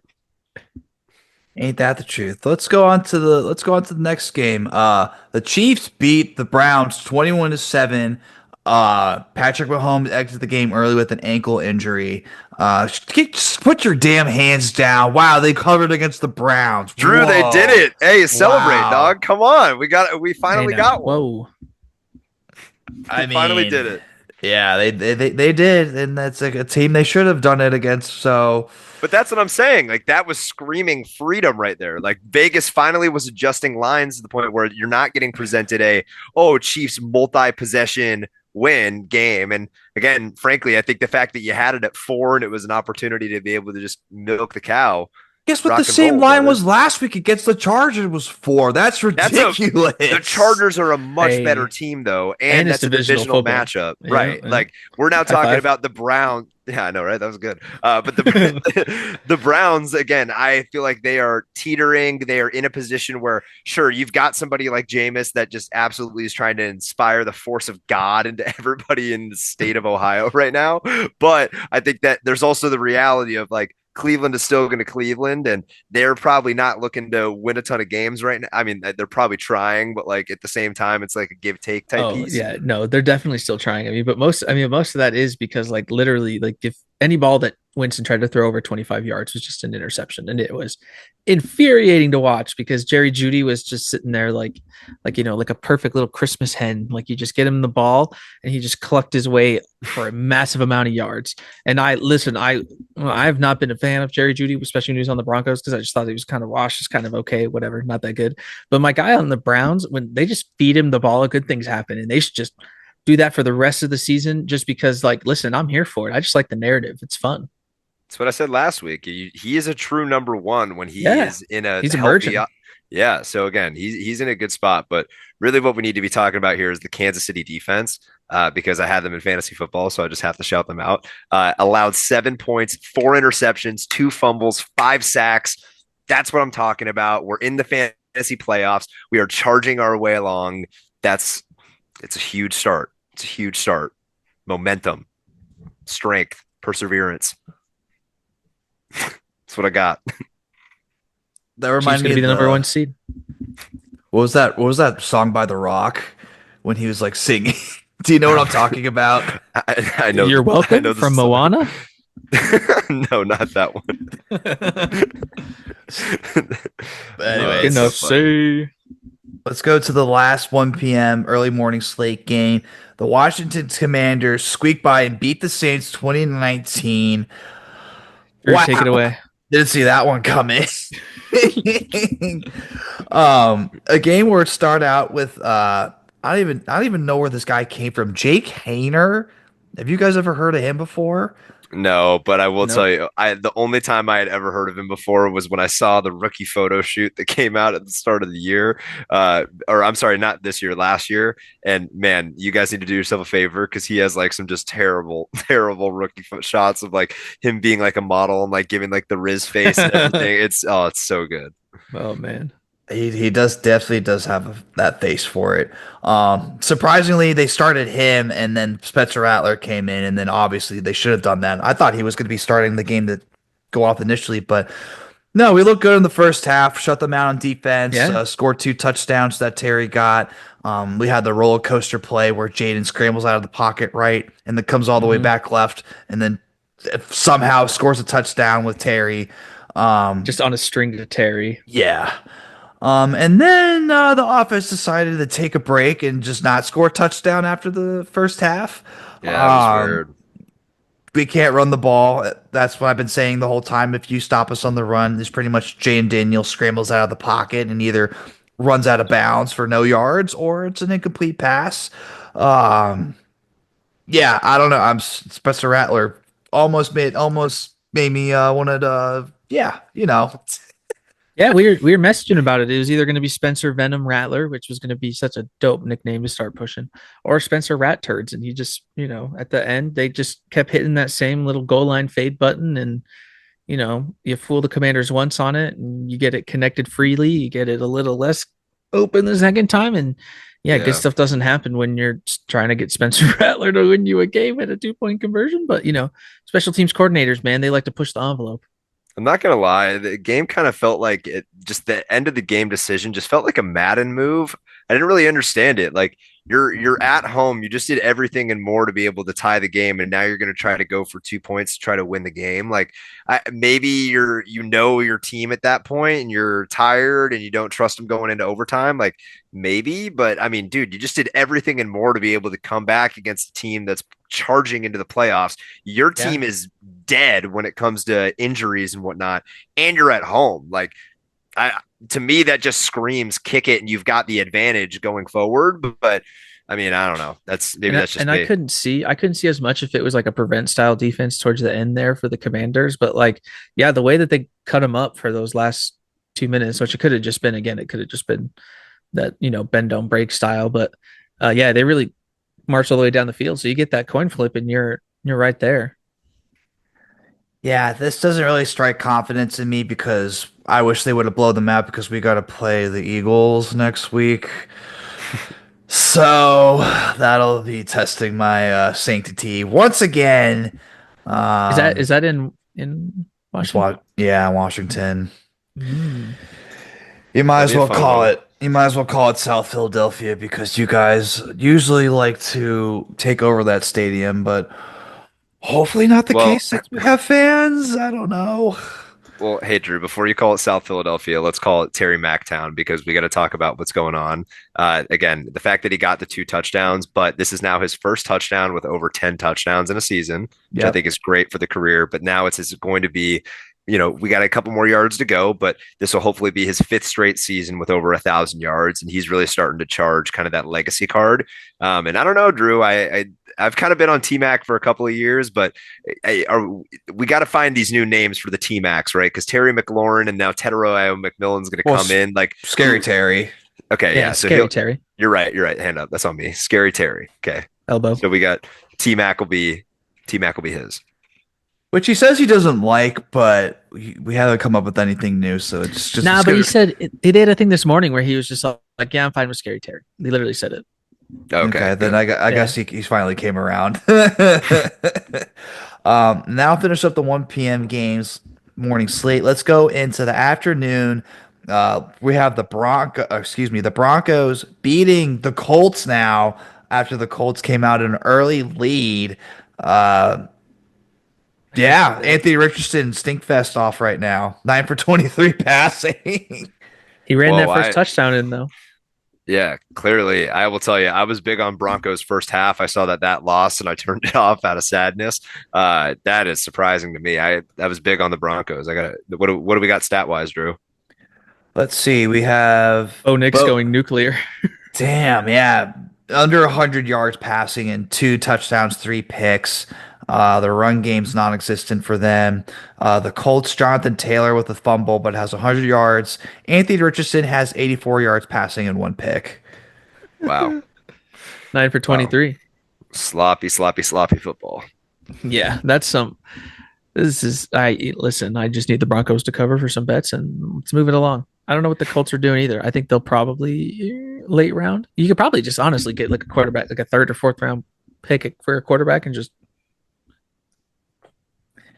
Ain't that the truth? Let's go on to the next game. The Chiefs beat the Browns 21-7. Patrick Mahomes exited the game early with an ankle injury. Just put your damn hands down. Wow, they covered against the Browns. Drew, they Whoa. did it. Hey, celebrate, Wow. dog. Come on. We finally got one. Whoa. I We finally mean, did it. Yeah, they did, and that's like a team they should have done it against. So But that's what I'm saying. Like that was screaming freedom right there. Like Vegas finally was adjusting lines to the point where you're not getting presented Chiefs multi-possession win game. And again, frankly, I think the fact that you had it at 4 and it was an opportunity to be able to just milk the cow. guess what Rock the and same roll, line brother. was last week against the Chargers was 4. That's ridiculous. The Chargers are a much Hey. better team though, And and it's that's a divisional divisional football. matchup, Yeah, right? yeah. Like we're now High talking five. about the Browns. Yeah, I know, right? That was good. But the Browns again, I feel like they are teetering. They are in a position where, sure, you've got somebody like Jameis that just absolutely is trying to inspire the force of God into everybody in the state of Ohio right now. But I think that there's also the reality of like Cleveland is still going to Cleveland, and they're probably not looking to win a ton of games right now. I mean, they're probably trying, but like at the same time, it's like a give take type Oh piece. yeah, no, they're definitely still trying. Most of that is because like literally, like if any ball that Winston tried to throw over 25 yards was just an interception, and it was infuriating to watch because Jerry Judy was just sitting there like like a perfect little Christmas hen. Like you just get him the ball, and he just clucked his way for a massive amount of yards. And I've not been a fan of Jerry Judy, especially when he was on the Broncos, because I just thought he was kind of washed, just kind of okay, whatever, not that good. But my guy on the Browns, when they just feed him the ball, good things happen, and they should just do that for the rest of the season. Just because, like, listen, I'm here for it. I just like the narrative; it's fun. That's what I said last week. He is a true number one when he Yeah, is in a he's healthy. emerging. Yeah. So again, he's in a good spot. But really, what we need to be talking about here is the Kansas City defense. Because I had them in fantasy football, so I just have to shout them out. Allowed 7 points, 4 interceptions, 2 fumbles, 5 sacks. That's what I'm talking about. We're in the fantasy playoffs. We are charging our way along. It's a huge start. It's a huge start. Momentum, strength, perseverance. That's what I got. That She's reminds going me to be of the number one seed. What was that? What was that song by The Rock when he was like singing? Do you know what I'm talking about? I know. You're I welcome know this from song. Moana. No, not that one. But anyway, Gonna so funny. say let's go to the last 1 p.m. early morning slate game. The Washington Commanders squeaked by and beat the Saints 2019. Drew, take it away. Didn't see that one coming. A game where it started out with I don't even know where this guy came from. Jake Hayner. Have you guys ever heard of him before? No, but I will No. tell you, the only time I had ever heard of him before was when I saw the rookie photo shoot that came out at the start of the year. Or I'm sorry, not this year, last year. And man, you guys need to do yourself a favor because he has like some just terrible, terrible rookie shots of like him being like a model and like giving like the Riz face and everything. It's so good. Oh man. He definitely does have that face for it. Surprisingly, they started him, and then Spencer Rattler came in, and then obviously they should have done that. I thought he was going to be starting the game to go off initially, but no, we looked good in the first half. Shut them out on defense. Yeah. Scored 2 touchdowns that Terry got. We had the roller coaster play where Jaden scrambles out of the pocket right, and then comes all the way back left, and then somehow scores a touchdown with Terry. Just on a string to Terry. Yeah. And then the offense decided to take a break and just not score a touchdown after the first half. Yeah, that was weird. We can't run the ball. That's what I've been saying the whole time. If you stop us on the run, there's pretty much Jane Daniel scrambles out of the pocket and either runs out of bounds for no yards or it's an incomplete pass. Yeah, I don't know. Spencer Rattler almost made me wanted yeah, Yeah, we were messaging about it. It was either going to be Spencer Venom Rattler, which was going to be such a dope nickname to start pushing, or Spencer Rat Turds. And he just, at the end, they just kept hitting that same little goal line fade button. And, you fool the Commanders once on it and you get it connected freely. You get it a little less open the second time. And yeah, good stuff doesn't happen when you're trying to get Spencer Rattler to win you a game at a 2-point conversion. But, special teams coordinators, man, they like to push the envelope. I'm not gonna lie, the game kind of felt like just the end of the game decision just felt like a Madden move. I didn't really understand it. Like you're at home, you just did everything and more to be able to tie the game, and now you're gonna try to go for 2 points to try to win the game. Like maybe your team at that point, and you're tired and you don't trust them going into overtime. Like maybe, but I mean, dude, you just did everything and more to be able to come back against a team that's charging into the playoffs. Your team is dead when it comes to injuries and whatnot, and you're at home. Like, to me, that just screams kick it, and you've got the advantage going forward. But I mean, I don't know. That's just and me. I couldn't see as much if it was like a prevent style defense towards the end there for the Commanders. But like, yeah, the way that they cut them up for those last 2 minutes, which it could have just been that bend don't break style. But yeah, they really march all the way down the field. So you get that coin flip and you're right there. Yeah, this doesn't really strike confidence in me because I wish they would have blown them out because we got to play the Eagles next week. So that'll be testing my sanctity once again. Is that in Washington? Yeah, Washington. Mm. You might as well call it. You might as well call it South Philadelphia because you guys usually like to take over that stadium, but hopefully not the case since we have fans. I don't know. Well, hey, Drew, before you call it South Philadelphia, let's call it Terry Mactown because we got to talk about what's going on. Again, the fact that he got the 2 touchdowns, but this is now his first touchdown with over 10 touchdowns in a season, which I think is great for the career. But now it's going to be, we got a couple more yards to go, but this will hopefully be his 5th straight season with over 1,000 yards. And he's really starting to charge kind of that legacy card. And I don't know, Drew, I've kind of been on T-Mac for a couple of years, but we got to find these new names for the T-Macs, right? Because Terry McLaurin and now Tedero McMillan's going to come in like Scary Terry. Okay, yeah. So Scary Terry. You're right. Hand up. That's on me. Scary Terry. Okay. Elbow. So we got T-Mac will be his. Which he says he doesn't like, but we haven't come up with anything new, so it's just but he said he did a thing this morning where he was just like, "Yeah, I'm fine with Scary Terry." He literally said it. Okay, then I guess he finally came around. Now finish up the 1 p.m. games morning slate. Let's go into the afternoon. We have the Broncos beating the Colts now after the Colts came out in an early lead. Yeah, Anthony Richardson stinkfest off right now. 9 for 23 passing. He ran that first touchdown in though. Yeah, clearly. I will tell you, I was big on Broncos first half. I saw that lost and I turned it off out of sadness. That is surprising to me. I was big on the Broncos. What do we got stat wise, Drew? Let's see. We have Nick's going nuclear. Damn, yeah. Under 100 yards passing and 2 touchdowns, 3 picks. The run game's non-existent for them. The Colts, Jonathan Taylor with a fumble, but has 100 yards. Anthony Richardson has 84 yards passing and 1 pick. Wow. 9 for 23. Wow. Sloppy football. Yeah, listen, I just need the Broncos to cover for some bets and let's move it along. I don't know what the Colts are doing either. I think they'll probably late round. You could probably just honestly get like a quarterback, like a third or fourth round pick for a quarterback, and just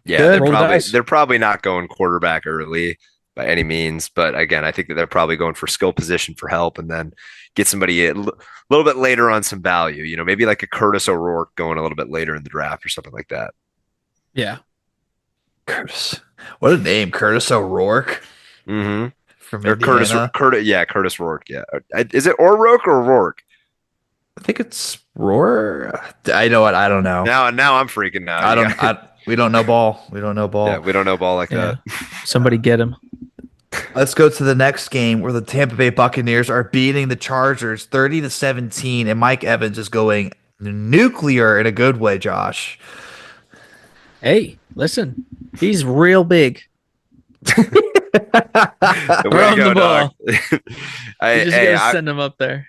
Yeah, roll the dice. they're probably not going quarterback early by any means, but again, I think that they're probably going for skill position for help, and then get somebody a little bit later on some value. Maybe like a Curtis O'Rourke going a little bit later in the draft or something like that. Yeah. Curtis. What a name, Curtis O'Rourke Mm-hmm. from Or Curtis, Indiana. Curtis Rourke. Yeah, is it O'Rourke or Rourke? I think it's Roar. I know what. I don't know. Now I'm freaking out. I don't. We don't know ball. We don't know ball. Yeah, we don't know ball like Yeah. that. Somebody get him. Let's go to the next game where the Tampa Bay Buccaneers are beating the Chargers 30-17, and Mike Evans is going nuclear in a good way, Josh. Hey, listen, he's real big. Way to Run go, the ball. dog. You just gotta send him up there.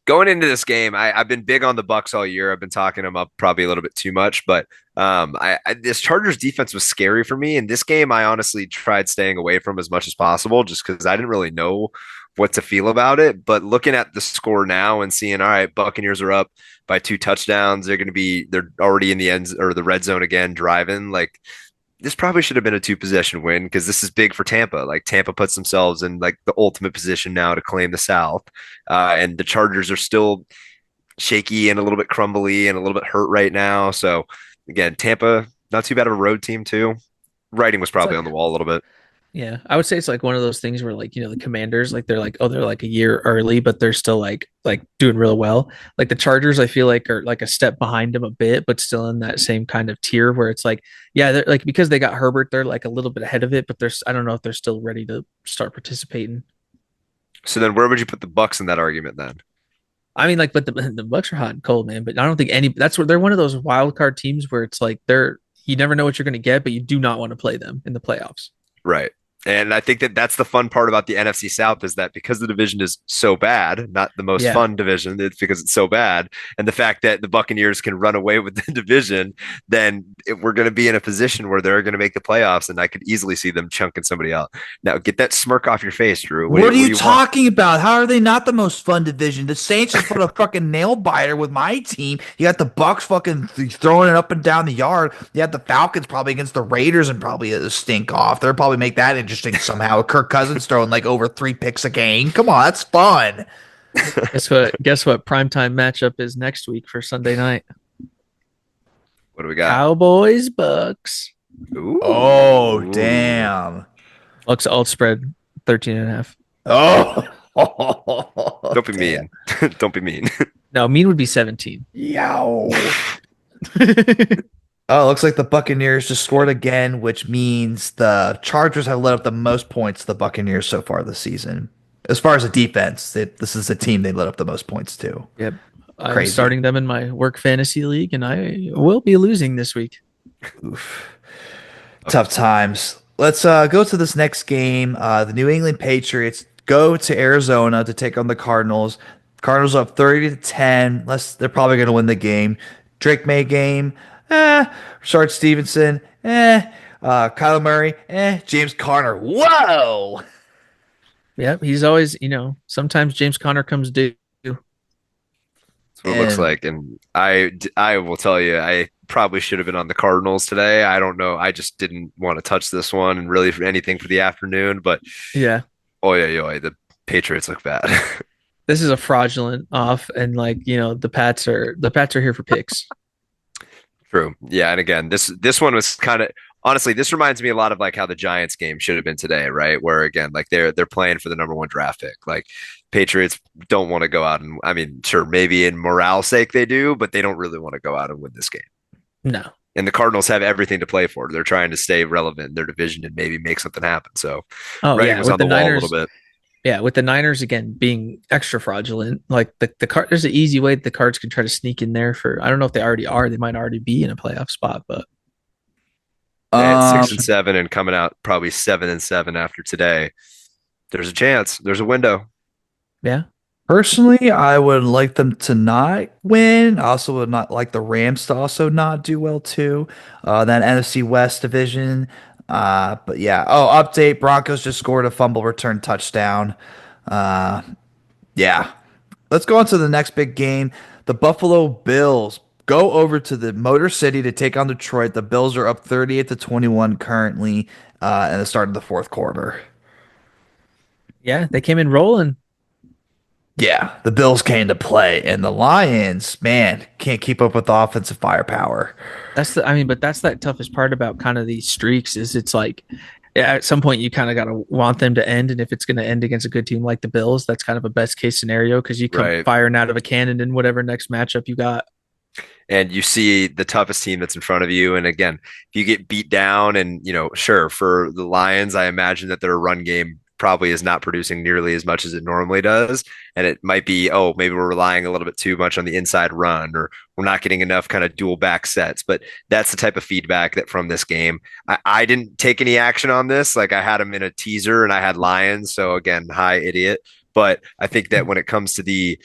Going into this game, I've been big on the Bucks all year. I've been talking them up probably a little bit too much, but this Chargers defense was scary for me. In this game, I honestly tried staying away from as much as possible, just because I didn't really know what to feel about it. But looking at the score now and seeing, all right, Buccaneers are up by 2 touchdowns. They're already in the end or the red zone again, driving. Like, this probably should have been a 2-possession win, because this is big for Tampa. Like, Tampa puts themselves in like the ultimate position now to claim the South, and the Chargers are still shaky and a little bit crumbly and a little bit hurt right now. So again, Tampa, not too bad of a road team too. Writing was probably on the wall a little bit. Yeah, I would say it's like one of those things where, like, the Commanders, like, they're like a year early, but they're still like doing real well. Like the Chargers, I feel like are like a step behind them a bit, but still in that same kind of tier where it's like, yeah, they're like, because they got Herbert, they're like a little bit ahead of it, but I don't know if they're still ready to start participating. So then where would you put the Bucks in that argument then? I mean, like, but the Bucks are hot and cold, man. But I don't think that's where they're one of those wild card teams where it's like you never know what you're going to get, but you do not want to play them in the playoffs. Right. And I think that that's the fun part about the NFC South, is that because the division is so bad, not the most fun division, it's because it's so bad. And the fact that the Buccaneers can run away with the division, then we're going to be in a position where they're going to make the playoffs, and I could easily see them chunking somebody out. Now, get that smirk off your face, Drew. What are you talking about? How are they not the most fun division? The Saints just put a fucking nail biter with my team. You got the Bucks fucking throwing it up and down the yard. You got the Falcons probably against the Raiders and probably a stink off. They'll probably make that interesting somehow. Kirk Cousins throwing like over 3 picks a game. Come on, that's fun. Guess what? Primetime matchup is next week for Sunday night. What do we got? Cowboys, Bucks. Ooh. Oh, damn. Bucks alt spread 13.5. Oh, Don't be mean. Don't be mean. No, mean would be 17. Yow. Oh, it looks like the Buccaneers just scored again, which means the Chargers have let up the most points to the Buccaneers so far this season. As far as the defense, this is the team they let up the most points to. Yep. I'm Crazy. starting them in my work fantasy league, and I will be losing this week. Oof. Tough times. Let's go to this next game. The New England Patriots go to Arizona to take on the Cardinals. Cardinals up 30-10. They're probably going to win the game. Drake May game. Rashard Stevenson. Kyler Murray. James Conner. Whoa. Yeah, he's always, sometimes James Conner comes due. That's what it looks like. And I will tell you, I probably should have been on the Cardinals today. I don't know. I just didn't want to touch this one and really for anything for the afternoon. But yeah, the Patriots look bad. This is a fraudulent off, and the Pats are here for picks. True. Yeah, and again, this one was kind of, honestly, this reminds me a lot of like how the Giants game should have been today, right? Where again, like they're playing for the number 1 draft pick. Like Patriots don't want to go out and, I mean, sure, maybe in morale's sake they do, but they don't really want to go out and win this game. No. And the Cardinals have everything to play for. They're trying to stay relevant in their division and maybe make something happen. So writing was on the wall a little bit. Yeah, with the Niners again being extra fraudulent, like the card, there's an easy way that the Cards can try to sneak in there for. I don't know if they already are. They might already be in a playoff spot, but at 6-7 and coming out probably 7-7 after today. There's a chance. There's a window. Yeah. Personally, I would like them to not win. I also would not like the Rams to also not do well too. That NFC West division. But yeah. Oh, update. Broncos just scored a fumble return touchdown. Uh, yeah. Let's go on to the next big game. The Buffalo Bills go over to the Motor City to take on Detroit. The Bills are up 38-21 currently at the start of the fourth quarter. Yeah, they came in rolling. Yeah, the Bills came to play, and the Lions, man, can't keep up with the offensive firepower. But that's that toughest part about kind of these streaks is it's like at some point you kind of got to want them to end. And if it's going to end against a good team like the Bills, that's kind of a best case scenario because you come Right. firing out of a cannon in whatever next matchup you got. And you see the toughest team that's in front of you. And again, if you get beat down and, sure, for the Lions, I imagine that their run game probably is not producing nearly as much as it normally does. And it might be, oh, maybe we're relying a little bit too much on the inside run, or we're not getting enough kind of dual back sets. But that's the type of feedback that from this game. I didn't take any action on this. Like I had them in a teaser and I had Lions. So again, hi, idiot. But I think that when it comes to the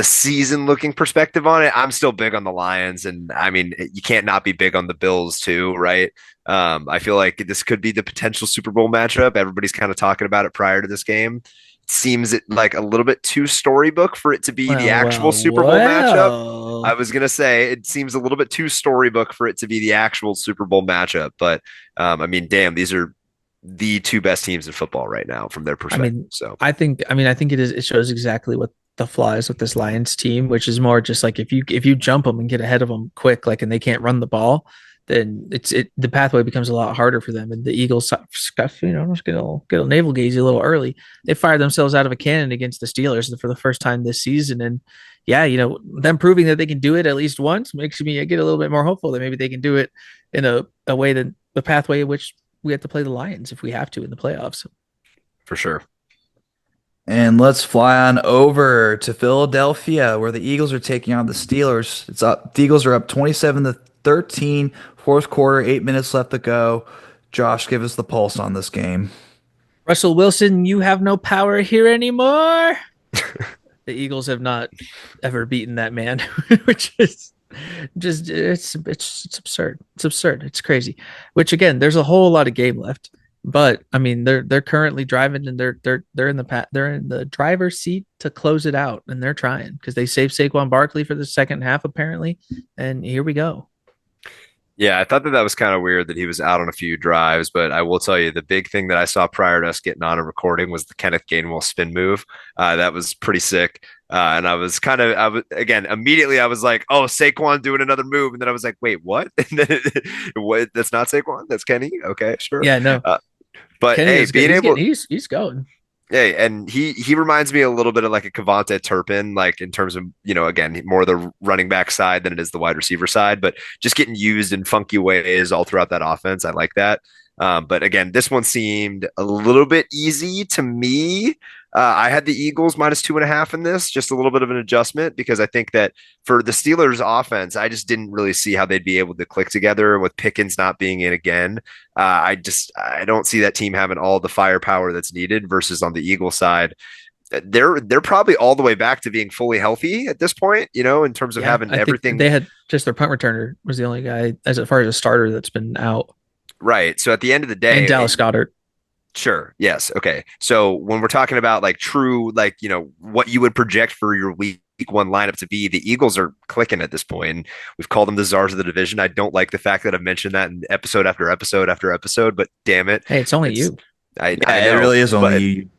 season looking perspective on it, I'm still big on the Lions. And I mean, you can't not be big on the Bills too, right? I feel like this could be the potential Super Bowl matchup. Everybody's kind of talking about it prior to this game. It seems like a little bit too storybook for it to be the actual Super Bowl matchup. I was going to say it seems a little bit too storybook for it to be the actual Super Bowl matchup. But I mean, damn, these are the two best teams in football right now from their perspective. I think it is. It shows exactly what the flaws with this Lions team, which is more just like if you jump them and get ahead of them quick, like, and they can't run the ball, then the pathway becomes a lot harder for them. And the Eagles, just get a navel gazy a little early. They fired themselves out of a cannon against the Steelers for the first time this season, and yeah, them proving that they can do it at least once makes me get a little bit more hopeful that maybe they can do it in a way that the pathway in which we have to play the Lions if we have to in the playoffs. For sure. And let's fly on over to Philadelphia, where the Eagles are taking on the Steelers. It's up. The Eagles are up 27-13, fourth quarter, 8 minutes left to go. Josh, give us the pulse on this game. Russell Wilson, you have no power here anymore. The Eagles have not ever beaten that man, which is just it's absurd. It's absurd. It's crazy. Which again, there's a whole lot of game left. But I mean, they're currently driving, and they're in the driver's seat to close it out, and they're trying because they saved Saquon Barkley for the second half apparently, and here we go. Yeah, I thought that was kind of weird that he was out on a few drives, but I will tell you the big thing that I saw prior to us getting on and recording was the Kenneth Gainwell spin move. That was pretty sick. And I was immediately I was like, oh, Saquon doing another move. And then I was like, wait, what? And then what? That's not Saquon. That's Kenny. Okay, sure. Yeah, no. But Kenny hey, being able, he's going. yeah, and he reminds me a little bit of like a Kavonte Turpin, like in terms of, again, more the running back side than it is the wide receiver side, but just getting used in funky ways all throughout that offense. I like that. But again, this one seemed a little bit easy to me. I had the Eagles -2.5 in this, just a little bit of an adjustment because I think that for the Steelers offense, I just didn't really see how they'd be able to click together with Pickens not being in again. I don't see that team having all the firepower that's needed versus on the Eagles side. They're probably all the way back to being fully healthy at this point, in terms of having everything. They had just their punt returner was the only guy as far as a starter that's been out. Right. So at the end of the day, and Dallas Goedert. Sure. Yes. Okay. So when we're talking about like true, like, what you would project for your week one lineup to be, the Eagles are clicking at this point. And we've called them the czars of the division. I don't like the fact that I've mentioned that in episode after episode after episode, but damn it. Hey, it's only you. I know, it really is only you.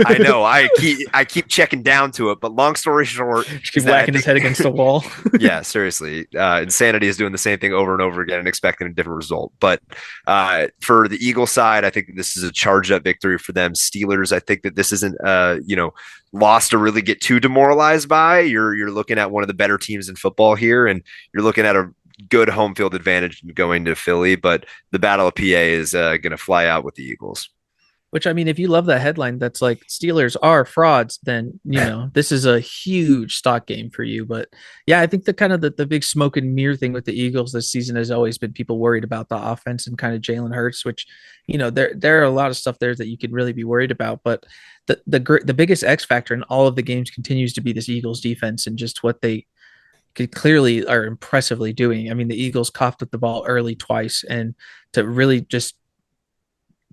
I know. I keep checking down to it, but long story short, keep whacking his head against the wall. Yeah, seriously. Insanity is doing the same thing over and over again and expecting a different result. But for the Eagle side, I think this is a charged up victory for them. Steelers, I think that this isn't loss to really get too demoralized by. You're looking at one of the better teams in football here, and you're looking at a good home field advantage going to Philly. But the Battle of PA is going to fly out with the Eagles. Which, I mean, if you love that headline that's like Steelers are frauds, then, this is a huge stock game for you. But yeah, I think the big smoke and mirror thing with the Eagles this season has always been people worried about the offense and kind of Jalen Hurts, which, there are a lot of stuff there that you could really be worried about. But the biggest X factor in all of the games continues to be this Eagles defense and just what they could clearly are impressively doing. I mean, the Eagles coughed at the ball early twice, and to really just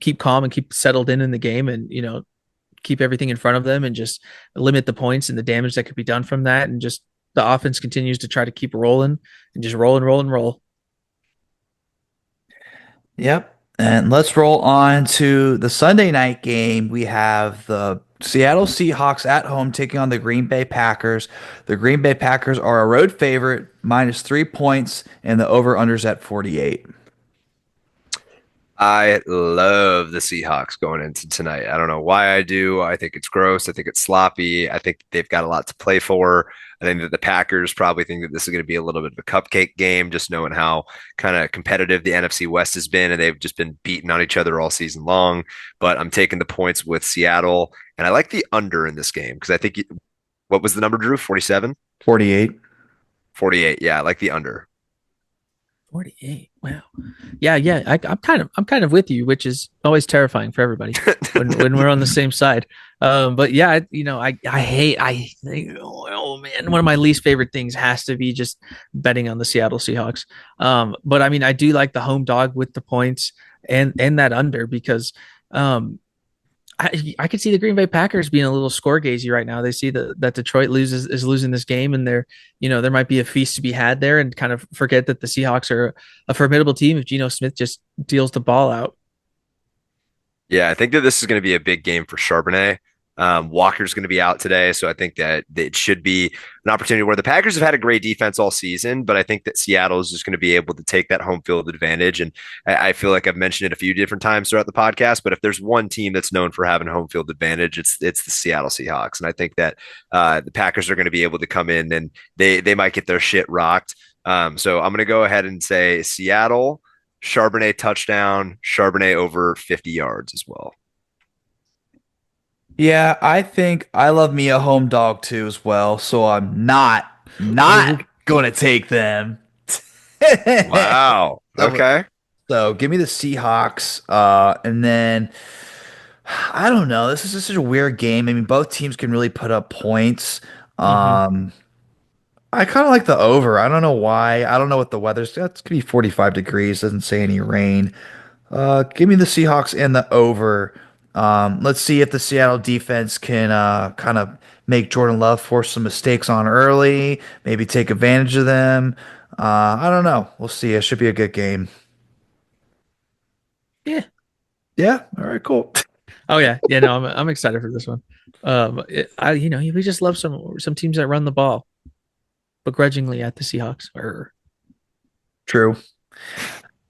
keep calm and keep settled in the game, and keep everything in front of them and just limit the points and the damage that could be done from that, and just the offense continues to try to keep rolling and just roll and roll and roll. Yep. And let's roll on to the Sunday night game. We have the Seattle Seahawks at home taking on the Green Bay Packers. The Green Bay Packers are a road favorite, -3 points, and the over-under's at 48. I love the Seahawks going into tonight. I don't know why I do. I think it's gross. I think it's sloppy. I think they've got a lot to play for. I think that the Packers probably think that this is going to be a little bit of a cupcake game, just knowing how kind of competitive the NFC West has been, and they've just been beating on each other all season long. But I'm taking the points with Seattle, and I like the under in this game because I think what was the number, Drew? 47? 48. 48. Yeah, I like the under. 48. Wow. Yeah. I'm kind of with you, which is always terrifying for everybody when we're on the same side. But yeah, I think, oh man, one of my least favorite things has to be just betting on the Seattle Seahawks. But I mean, I do like the home dog with the points and that under, because I could see the Green Bay Packers being a little score gazy right now. They see that Detroit is losing this game, and there might be a feast to be had there, and kind of forget that the Seahawks are a formidable team if Geno Smith just deals the ball out. Yeah, I think that this is going to be a big game for Charbonnet. Walker's going to be out today, so I think that it should be an opportunity where the Packers have had a great defense all season, but I think that Seattle is just going to be able to take that home field advantage. And I feel like I've mentioned it a few different times throughout the podcast, but if there's one team that's known for having home field advantage, it's the Seattle Seahawks. And I think that the Packers are going to be able to come in and they might get their shit rocked. So I'm going to go ahead and say Seattle, Charbonnet touchdown, Charbonnet over 50 yards as well. Yeah, I think I love me a home dog too as well, so I'm not going to take them. Wow. Okay. So give me the Seahawks, and then I don't know. This is just such a weird game. I mean, both teams can really put up points. I kind of like the over. I don't know why. I don't know what the weather's. That's gonna be 45 degrees. Doesn't say any rain. Give me the Seahawks and the over. Let's see if the Seattle defense can kind of make Jordan Love force some mistakes on early, maybe take advantage of them. I don't know. We'll see. It should be a good game. Yeah. Yeah. All right. Cool. Oh yeah. Yeah. No, I'm excited for this one. We just love some teams that run the ball begrudgingly at the Seahawks. True.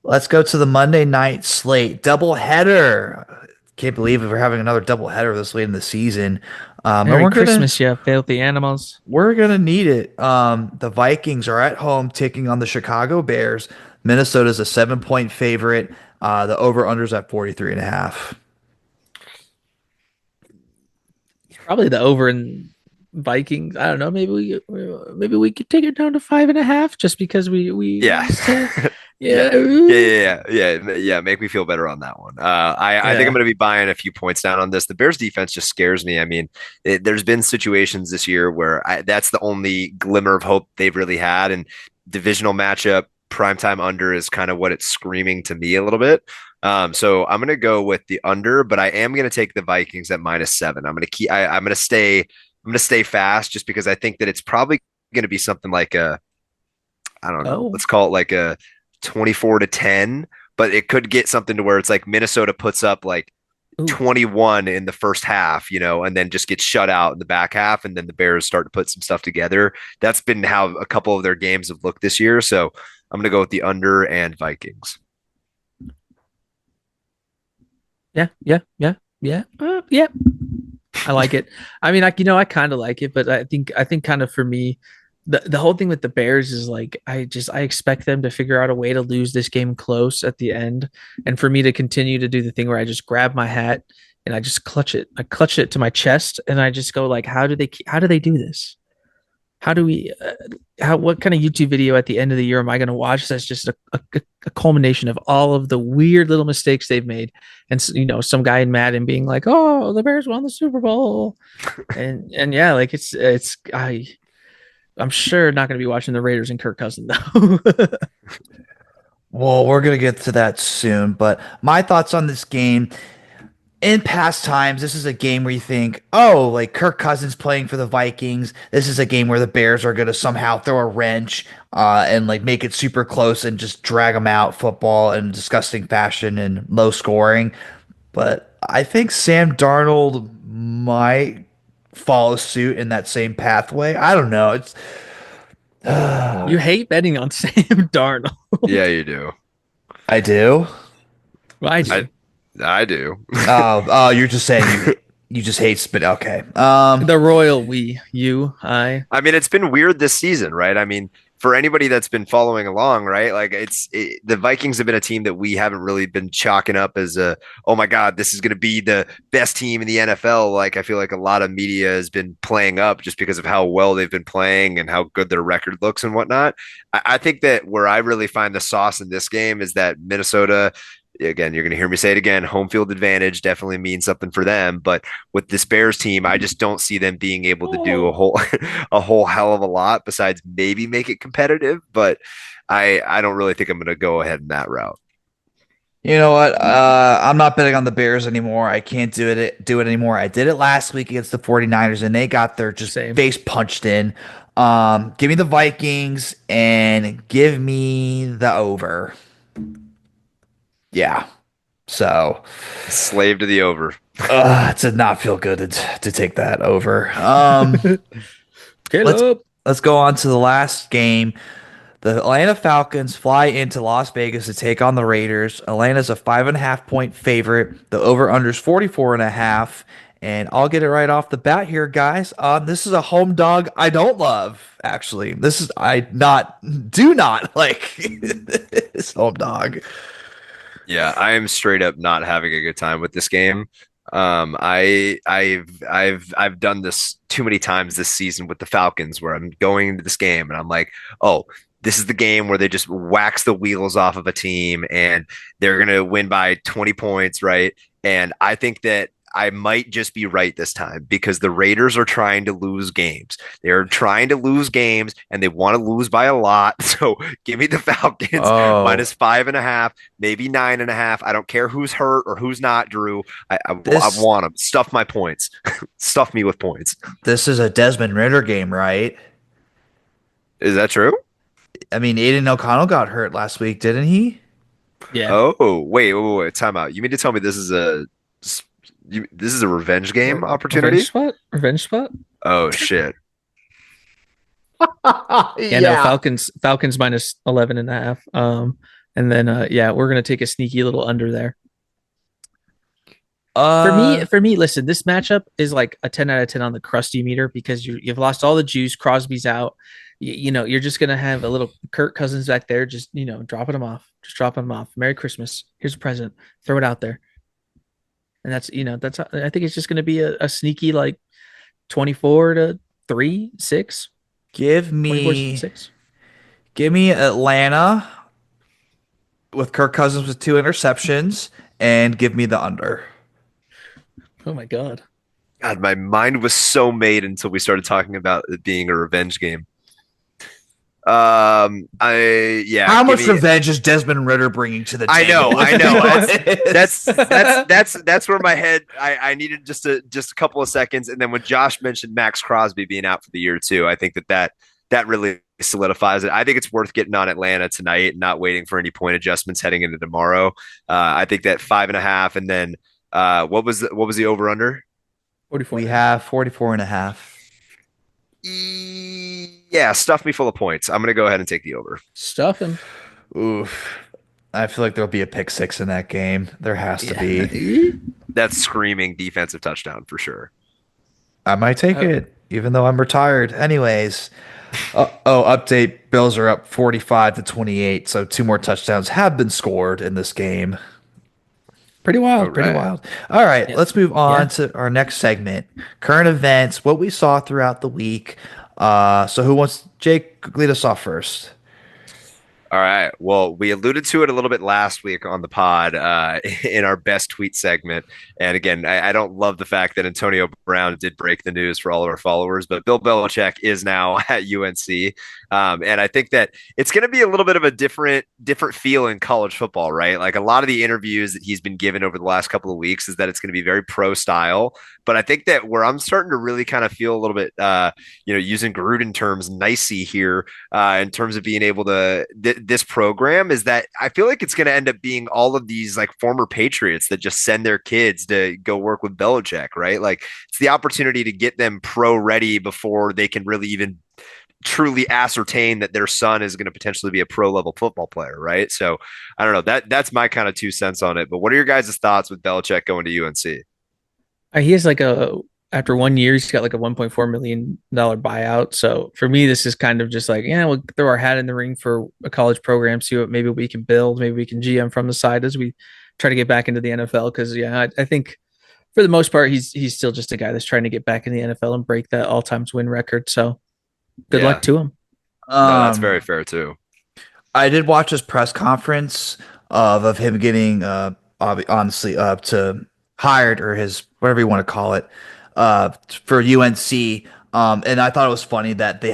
Let's go to the Monday night slate doubleheader. Can't believe we're having another doubleheader this late in the season. Merry Christmas, you filthy animals. We're gonna need it. The Vikings are at home taking on the Chicago Bears. Minnesota's a 7-point favorite. The over/under's at 43.5. Probably the over in Vikings. I don't know. Maybe we could take it down to 5.5 just because we Yeah. Yeah. Make me feel better on that one. I think I'm going to be buying a few points down on this. The Bears defense just scares me. I mean, there's been situations this year where that's the only glimmer of hope they've really had. And divisional matchup, primetime under is kind of what it's screaming to me a little bit. So I'm going to go with the under, but I am going to take the Vikings at -7. I'm going to stay fast just because I think that it's probably going to be something like I don't know. Let's call it like a 24-10, but it could get something to where it's like Minnesota puts up like 21 in the first half, and then just gets shut out in the back half, and then the Bears start to put some stuff together. That's been how a couple of their games have looked this year. So I'm going to go with the under and Vikings. Yeah. I like it. I mean, I kind of like it, but I think kind of for me, the whole thing with the Bears is like, I expect them to figure out a way to lose this game close at the end. And for me to continue to do the thing where I just grab my hat and I just clutch it. I clutch it to my chest and I just go like, how do they do this? What kind of YouTube video at the end of the year am I going to watch that's just a culmination of all of the weird little mistakes they've made? And some guy in Madden being like, oh, the Bears won the Super Bowl. and yeah, like I'm sure not going to be watching the Raiders and Kirk Cousins though. Well, we're gonna get to that soon, but my thoughts on this game. In past times, this is a game where you think, oh, like Kirk Cousins playing for the Vikings. This is a game where the Bears are going to somehow throw a wrench and like make it super close and just drag them out football in disgusting fashion and low scoring. But I think Sam Darnold might follow suit in that same pathway. I don't know. It's You hate betting on Sam Darnold. Yeah, you do. I do. I do. I do. Oh, you're just saying you just hate spit. Okay. The royal we, you, I. I mean, it's been weird this season, right? I mean, for anybody that's been following along, right? Like the Vikings have been a team that we haven't really been chalking up as oh my God, this is going to be the best team in the NFL. Like I feel like a lot of media has been playing up just because of how well they've been playing and how good their record looks and whatnot. I think that where I really find the sauce in this game is that Minnesota, again, you're going to hear me say it again, home field advantage definitely means something for them. But with this Bears team, I just don't see them being able to do a whole hell of a lot besides maybe make it competitive. But I don't really think I'm going to go ahead in that route. You know what? I'm not betting on the Bears anymore. I can't do it anymore. I did it last week against the 49ers, and they got their just face punched in. Give me the Vikings and give me the over. Yeah. So Slave to the over. it did not feel good to take that over. Let's go on to the last game. The Atlanta Falcons fly into Las Vegas to take on the Raiders. Atlanta's a 5.5 point favorite. The over/under is 44.5. And I'll get it right off the bat here, guys. This is a home dog I don't love. Actually, I do not like this home dog. Yeah, I am straight up not having a good time with this game. I've done this too many times this season with the Falcons where I'm going into this game and I'm like, oh, this is the game where they just wax the wheels off of a team and they're gonna win by 20 points, right? And I think that I might just be right this time because the Raiders are trying to lose games. They're trying to lose games and they want to lose by a lot. So give me the Falcons minus 5.5, maybe 9.5. I don't care who's hurt or who's not, Drew. I want them. Stuff my points. Stuff me with points. This is a Desmond Ritter game, right? Is that true? I mean, Aiden O'Connell got hurt last week, didn't he? Yeah. Oh, wait. Time out. You mean to tell me this is a revenge game opportunity? Revenge spot? Oh shit. Yeah, no, Falcons minus 11.5. And then we're gonna take a sneaky little under there. For me, listen, this matchup is like a 10 out of 10 on the crusty meter because you've lost all the juice. Crosby's out. You're just gonna have a little Kirk Cousins back there, just dropping him off. Just dropping him off. Merry Christmas. Here's a present. Throw it out there. And I think it's just going to be a sneaky like 24-3, 6. Give me Atlanta with Kirk Cousins with 2 interceptions and give me the under. Oh my God, my mind was so made until we started talking about it being a revenge game. How much revenge is Desmond Ritter bringing to the table? I know. That's where my head. I needed just a couple of seconds, and then when Josh mentioned Max Crosby being out for the year too, I think that really solidifies it. I think it's worth getting on Atlanta tonight, and not waiting for any point adjustments heading into tomorrow. I think that 5.5, and then what was the over under? 44. We have 44.5. Yeah, stuff me full of points. I'm going to go ahead and take the over. Stuff him. Oof. I feel like there'll be a pick 6 in that game. There has to be. That's screaming defensive touchdown for sure. I might take it, even though I'm retired. Anyways. Update. Bills are up 45-28, so 2 more touchdowns have been scored in this game. Pretty wild. All right, let's move on to our next segment. Current events, what we saw throughout the week. So who wants Jake, lead us off first? All right. Well, we alluded to it a little bit last week on the pod in our best tweet segment. And again, I don't love the fact that Antonio Brown did break the news for all of our followers, but Bill Belichick is now at UNC. And I think that it's going to be a little bit of a different feel in college football, right? Like a lot of the interviews that he's been given over the last couple of weeks is that it's going to be very pro style. But I think that where I'm starting to really kind of feel a little bit, using Gruden terms, nicey here in terms of being able to this program is that I feel like it's going to end up being all of these like former Patriots that just send their kids to go work with Belichick, right? Like it's the opportunity to get them pro ready before they can really even truly ascertain that their son is going to potentially be a pro level football player, right? So I don't know, that's my kind of 2 cents on it. But what are your guys' thoughts with Belichick going to UNC? He has like after 1 year, he's got like a $1.4 million buyout. So for me, this is kind of just like, yeah, we'll throw our hat in the ring for a college program, see what maybe we can build. Maybe we can GM from the side as we try to get back into the NFL. Cause yeah, I think for the most part, he's still just a guy that's trying to get back in the NFL and break that all times win record. So good luck to him. No, that's very fair too. I did watch his press conference of him getting honestly to hired, or his whatever you want to call it, for UNC. And I thought it was funny that they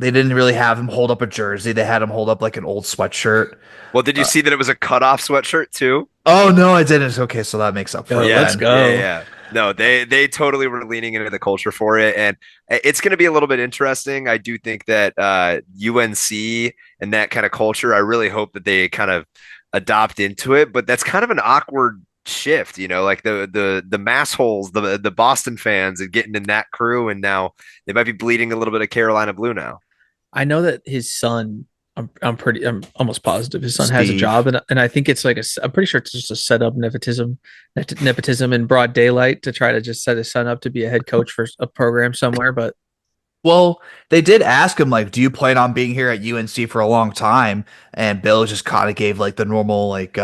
didn't really have him hold up a jersey. They had him hold up like an old sweatshirt. Well, did you see that it was a cutoff sweatshirt too? Oh no, I didn't. Okay, so that makes up for it. Yeah, let's go. Yeah. No, they totally were leaning into the culture for it, and it's going to be a little bit interesting. I do think that UNC and that kind of culture, I really hope that they kind of adopt into it. But that's kind of an awkward shift, like the mass holes, the Boston fans, and getting in that crew, and now they might be bleeding a little bit of Carolina blue now. I know that his son, I'm almost positive his son has a job, and I think it's like I'm pretty sure it's just a setup nepotism in broad daylight to try to just set his son up to be a head coach for a program somewhere. But well, they did ask him like, do you plan on being here at UNC for a long time? And Bill just kind of gave like the normal like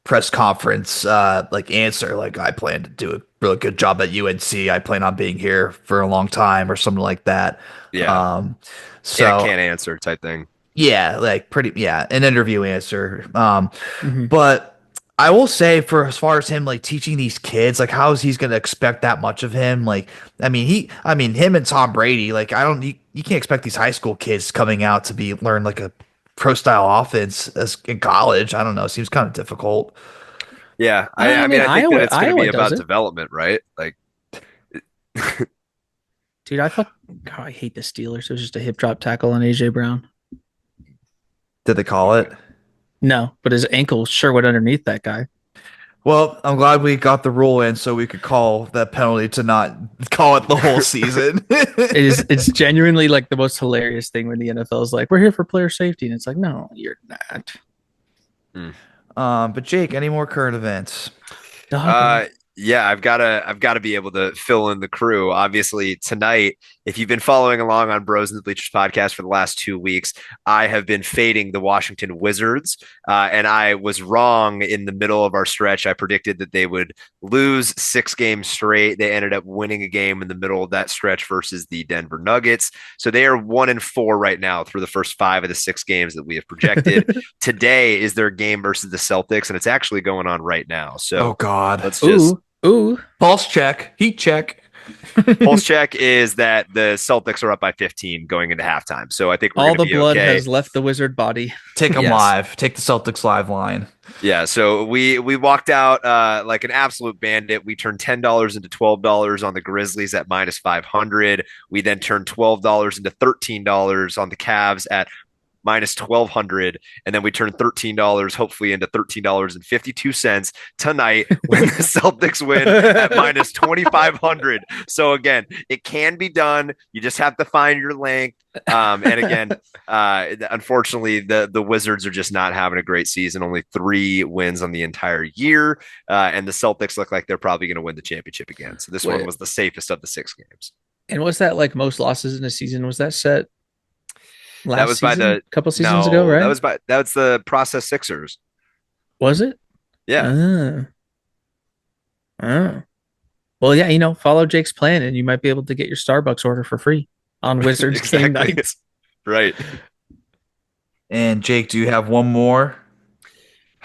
press conference answer, like I plan to do a really good job at UNC. I plan on being here for a long time or something like that. Yeah. So can't answer type thing. Yeah, like an interview answer. But I will say, for as far as him like teaching these kids, like how is he going to expect that much of him? Like, him and Tom Brady, like you can't expect these high school kids coming out to learn like a pro style offense as in college. I don't know. It seems kind of difficult. Yeah. I think that it's going to be about development, right? Like, dude, I hate the Steelers. It was just a hip drop tackle on AJ Brown. Did they call it? No, but his ankle sure went underneath that guy. Well, I'm glad we got the rule in so we could call that penalty to not call it the whole season. It's genuinely like the most hilarious thing when the NFL is like, we're here for player safety. And it's like, no, you're not. But Jake, any more current events? Yeah, I've got to be able to fill in the crew. Obviously, tonight, if you've been following along on Bros and the Bleachers podcast for the last 2 weeks, I have been fading the Washington Wizards, and I was wrong in the middle of our stretch. I predicted that they would lose 6 games straight. They ended up winning a game in the middle of that stretch versus the Denver Nuggets. So they are 1-4 right now through the first 5 of the 6 games that we have projected. Today is their game versus the Celtics, and it's actually going on right now. So, oh God, let's just pulse check, heat check. Pulse check is that the Celtics are up by 15 going into halftime. So I think all the blood has left the Wizard body. Take them live. Take the Celtics live line. Yeah. So we walked out like an absolute bandit. We turned $10 into $12 on the Grizzlies at -500. We then turned $12 into $13 on the Cavs at -1,200, and then we turned $13 hopefully into $13.52 tonight when the Celtics win at -2,500. So again, it can be done. You just have to find your length. And again, unfortunately, the Wizards are just not having a great season. Only 3 wins on the entire year, and the Celtics look like they're probably going to win the championship again. So this one was the safest of the 6 games. And was that like most losses in a season? Was that set? That was by the couple seasons ago, right? That was the process Sixers. Was it? Yeah. Well, yeah, follow Jake's plan and you might be able to get your Starbucks order for free on Wizards game nights. Right. And Jake, do you have one more?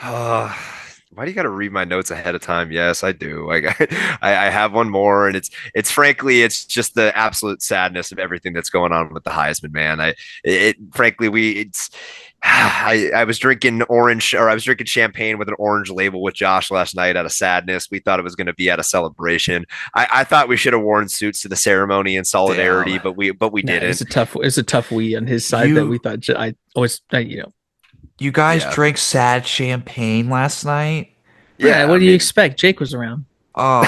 Why do you got to read my notes ahead of time? Yes, I do. I have one more, and it's frankly, it's just the absolute sadness of everything that's going on with the Heisman, man. Frankly, I was drinking orange, or I was drinking champagne with an orange label with Josh last night out of sadness. We thought it was going to be at a celebration. I thought we should have worn suits to the ceremony in solidarity, Damn. but we Nah, didn't. it's a tough we on his side that we You thought I always you guys Yeah, drank sad champagne last night? yeah. yeah. What I do you mean, expect? Jake was around. Oh.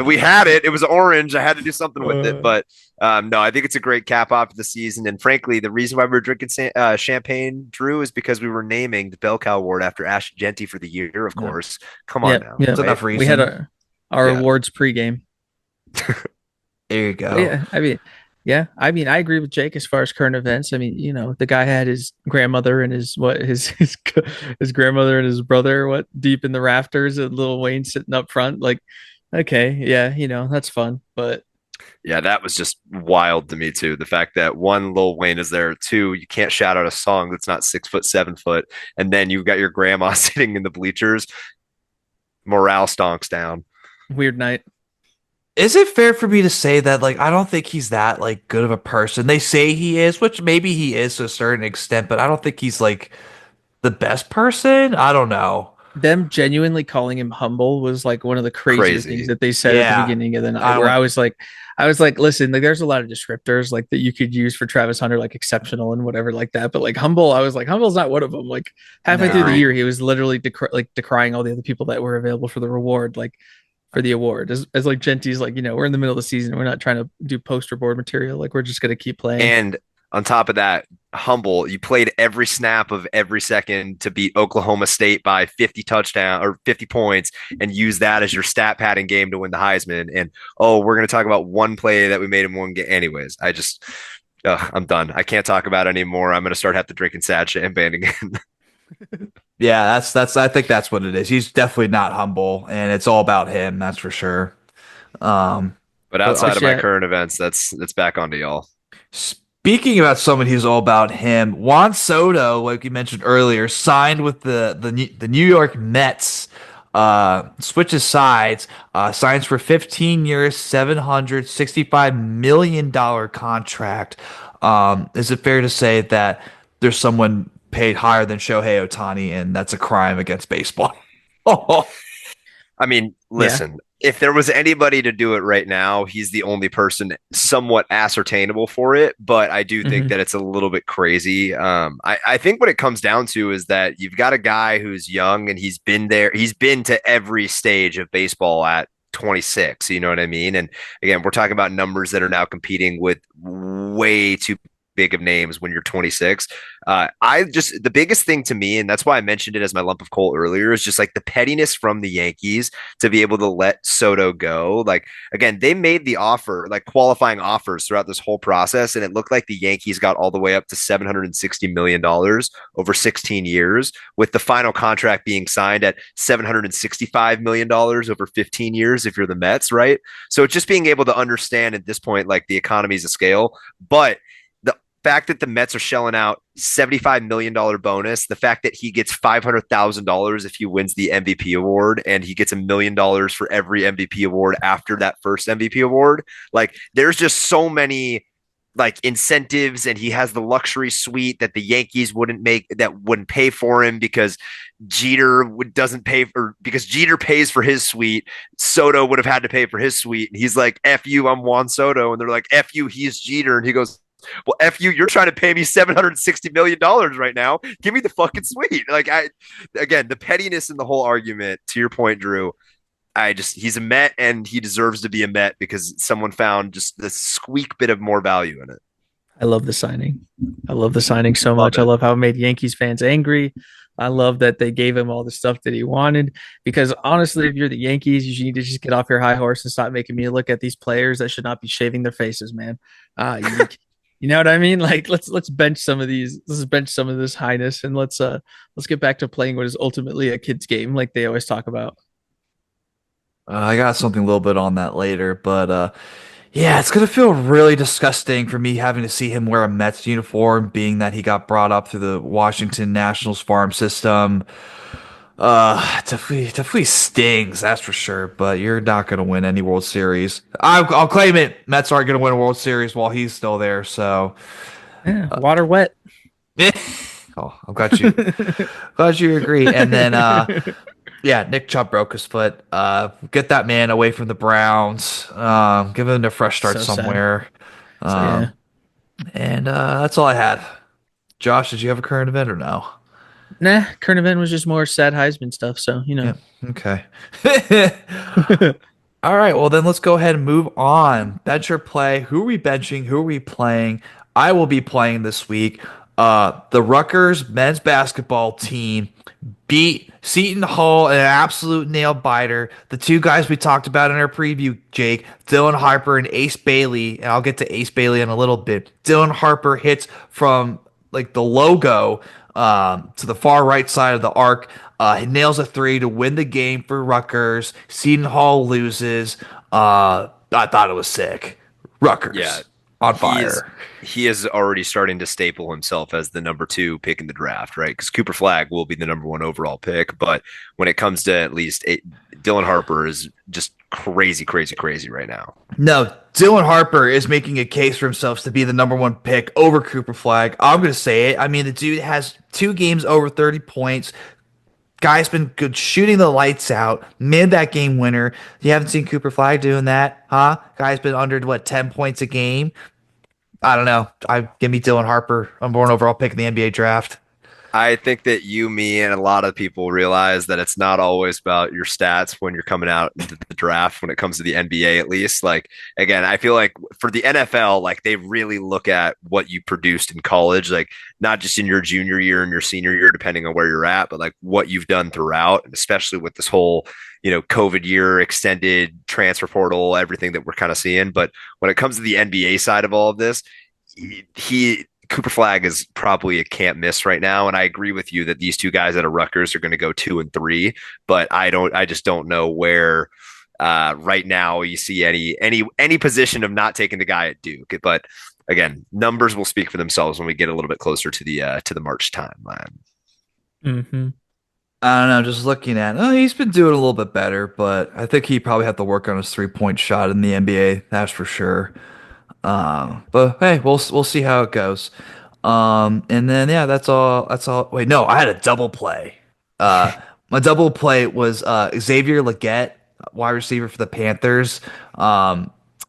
we had it. It was orange. I had to do something with it. Uh, But no, I think it's a great cap off of the season. And frankly, the reason why we were drinking champagne, Drew, is because we were naming the Bell Cow Award after Ashton Jeanty for the year, of yeah, course. Come yeah, on now. yeah. It's enough Right? We had reason. our Yeah. awards pregame. There you But go. I agree with Jake as far as current events. I mean, the guy had his grandmother and his grandmother and his brother deep in the rafters, and Lil Wayne sitting up front. Like, okay, yeah, that's fun. But Yeah, that was just wild to me too. The fact that one, Lil Wayne is there. Two, you can't shout out a song that's not 6 foot, 7 foot, and then you've got your grandma sitting in the bleachers. Morale stonks down. weird night. Is it fair for me to say that like I don't think he's that like good of a person? They say he is, which maybe he is to a certain extent, but I don't think he's like the best person. I don't know. Them genuinely calling him humble was like one of the crazier things Crazy. that they said at the Yeah. beginning of the night, I where don't I was like, listen, like there's a lot of descriptors like that you could use for Travis Hunter, like exceptional and whatever like that, but like humble, I was like, humble's not one of them. Like halfway through the No. year, he was literally decrying all the other people that were available for the reward, like for the award. As like Genty's like, we're in the middle of the season, we're not trying to do poster board material, like we're just gonna keep playing. And on top of that, humble, you played every snap of every second to beat Oklahoma State by 50 touchdown or 50 points and use that as your stat padding game to win the Heisman. And we're going to talk about one play that we made in one game. Anyways, I'm done. I can't talk about it anymore. I'm going to start having to drinking sad champagne again. Yeah, that's I think that's what it is. He's definitely not humble and it's all about him, that's for sure. Um But but outside of my Yeah, current events, that's back onto y'all. Speaking about someone who's all about him, Juan Soto, like you mentioned earlier, signed with the New York Mets. Switches sides. Signs for 15 years, $765 million contract. Is it fair to say that there's someone paid higher than Shohei Ohtani, and that's a crime against baseball? I mean, yeah. listen, if there was anybody to do it right now, he's the only person somewhat ascertainable for it. But I do think Mhm. that it's a little bit crazy. I think what it comes down to is that you've got a guy who's young and he's been there. He's been to every stage of baseball at 26. You know what I mean? And again, we're talking about numbers that are now competing with way too big of names when you're 26. The biggest thing to me, and that's why I mentioned it as my lump of coal earlier, is just like the pettiness from the Yankees to be able to let Soto go. Like, again, they made the offer, like qualifying offers throughout this whole process, and it looked like the Yankees got all the way up to $760 million over 16 years, with the final contract being signed at $765 million over 15 years if you're the Mets, right? So just being able to understand at this point, like the economies of scale, but fact that the Mets are shelling out $75 million bonus, the fact that he gets $500,000 if he wins the MVP award, and he gets $1 million for every MVP award after that first MVP award. Like, there's just so many like incentives, and he has the luxury suite that the Yankees wouldn't pay for him because doesn't pay for, because Jeter pays for his suite. Soto would have had to pay for his suite. And he's like, F you, I'm Juan Soto. And they're like, F you, he's Jeter. And he goes, well, F you, you're trying to pay me $760 million right now. Give me the fucking suite. Again, the pettiness in the whole argument, to your point, Drew, he's a Met and he deserves to be a Met because someone found just the squeak bit of more value in it. I love the signing. I love the signing so much. Love I it. love how it made Yankees fans angry. I love that they gave him all the stuff that he wanted, because honestly, if you're the Yankees, you need to just get off your high horse and stop making me look at these players that should not be shaving their faces, man. You know what I mean? Like, let's bench some of these. Let's bench some of this highness, and let's get back to playing what is ultimately a kid's game, like they always talk about. I got something a little bit on that later, but Yeah, it's gonna feel really disgusting for me having to see him wear a Mets uniform, being that he got brought up through the Washington Nationals farm system. Definitely stings, that's for sure. But you're not gonna win any World Series. I'll claim it. Mets aren't gonna win a World Series while he's still there. So, Yeah, water wet. oh, I'm glad you agree. And then, yeah, Nick Chubb broke his foot. Get that man away from the Browns. Give him a fresh start So sad. somewhere. So, yeah. And that's all I had. Josh, did you have a current event or no? Nah, current event was just more sad Heisman stuff. So, Yeah. Okay. All right. Well, then let's go ahead and move on. Bench or play. Who are we benching? Who are we playing? I will be playing this week. The Rutgers men's basketball team beat Seton Hall in an absolute nail biter. The two guys we talked about in our preview, Jake, Dylan Harper and Ace Bailey, and I'll get to Ace Bailey in a little bit. Dylan Harper hits from like the logo to the far right side of the arc. He nails a three to win the game for Rutgers. Seton Hall loses. I thought it was sick. Rutgers Yeah, on he is fire. he is already starting to staple himself as the number two pick in the draft, right? Because Cooper Flag will be the number one overall pick, but when it comes to at least Dylan Harper is just crazy, crazy, crazy right now. No, Dylan Harper is making a case for himself to be the number one pick over Cooper Flag. I'm going to say it. I mean, the dude has 2 games over 30 points. Guy's been good shooting the lights out, made that game winner. You haven't seen Cooper Flag doing that, huh? Guy's been under, what, 10 points a game? I don't know. Give me Dylan Harper, number one overall pick in the NBA draft. I think that you, me, and a lot of people realize that it's not always about your stats when you're coming out into the draft, when it comes to the NBA, at least. Like, again, I feel like for the NFL, like they really look at what you produced in college, like not just in your junior year and your senior year, depending on where you're at, but like what you've done throughout, and especially with this whole, COVID year, extended transfer portal, everything that we're kind of seeing. But when it comes to the NBA side of all of this, he Cooper Flag is probably a can't miss right now, and I agree with you that these two guys out of Rutgers are going to go 2 and 3. But I just don't know where right now you see any position of not taking the guy at Duke. But again, numbers will speak for themselves when we get a little bit closer to the March timeline. Mm-hmm. I don't know. Just looking at, he's been doing a little bit better, but I think he probably had to work on his 3-point shot in the NBA. That's for sure. But hey, we'll see how it goes. And then yeah, that's all. That's all. Wait, no, I had a double play. My double play was Xavier Legette, wide receiver for the Panthers.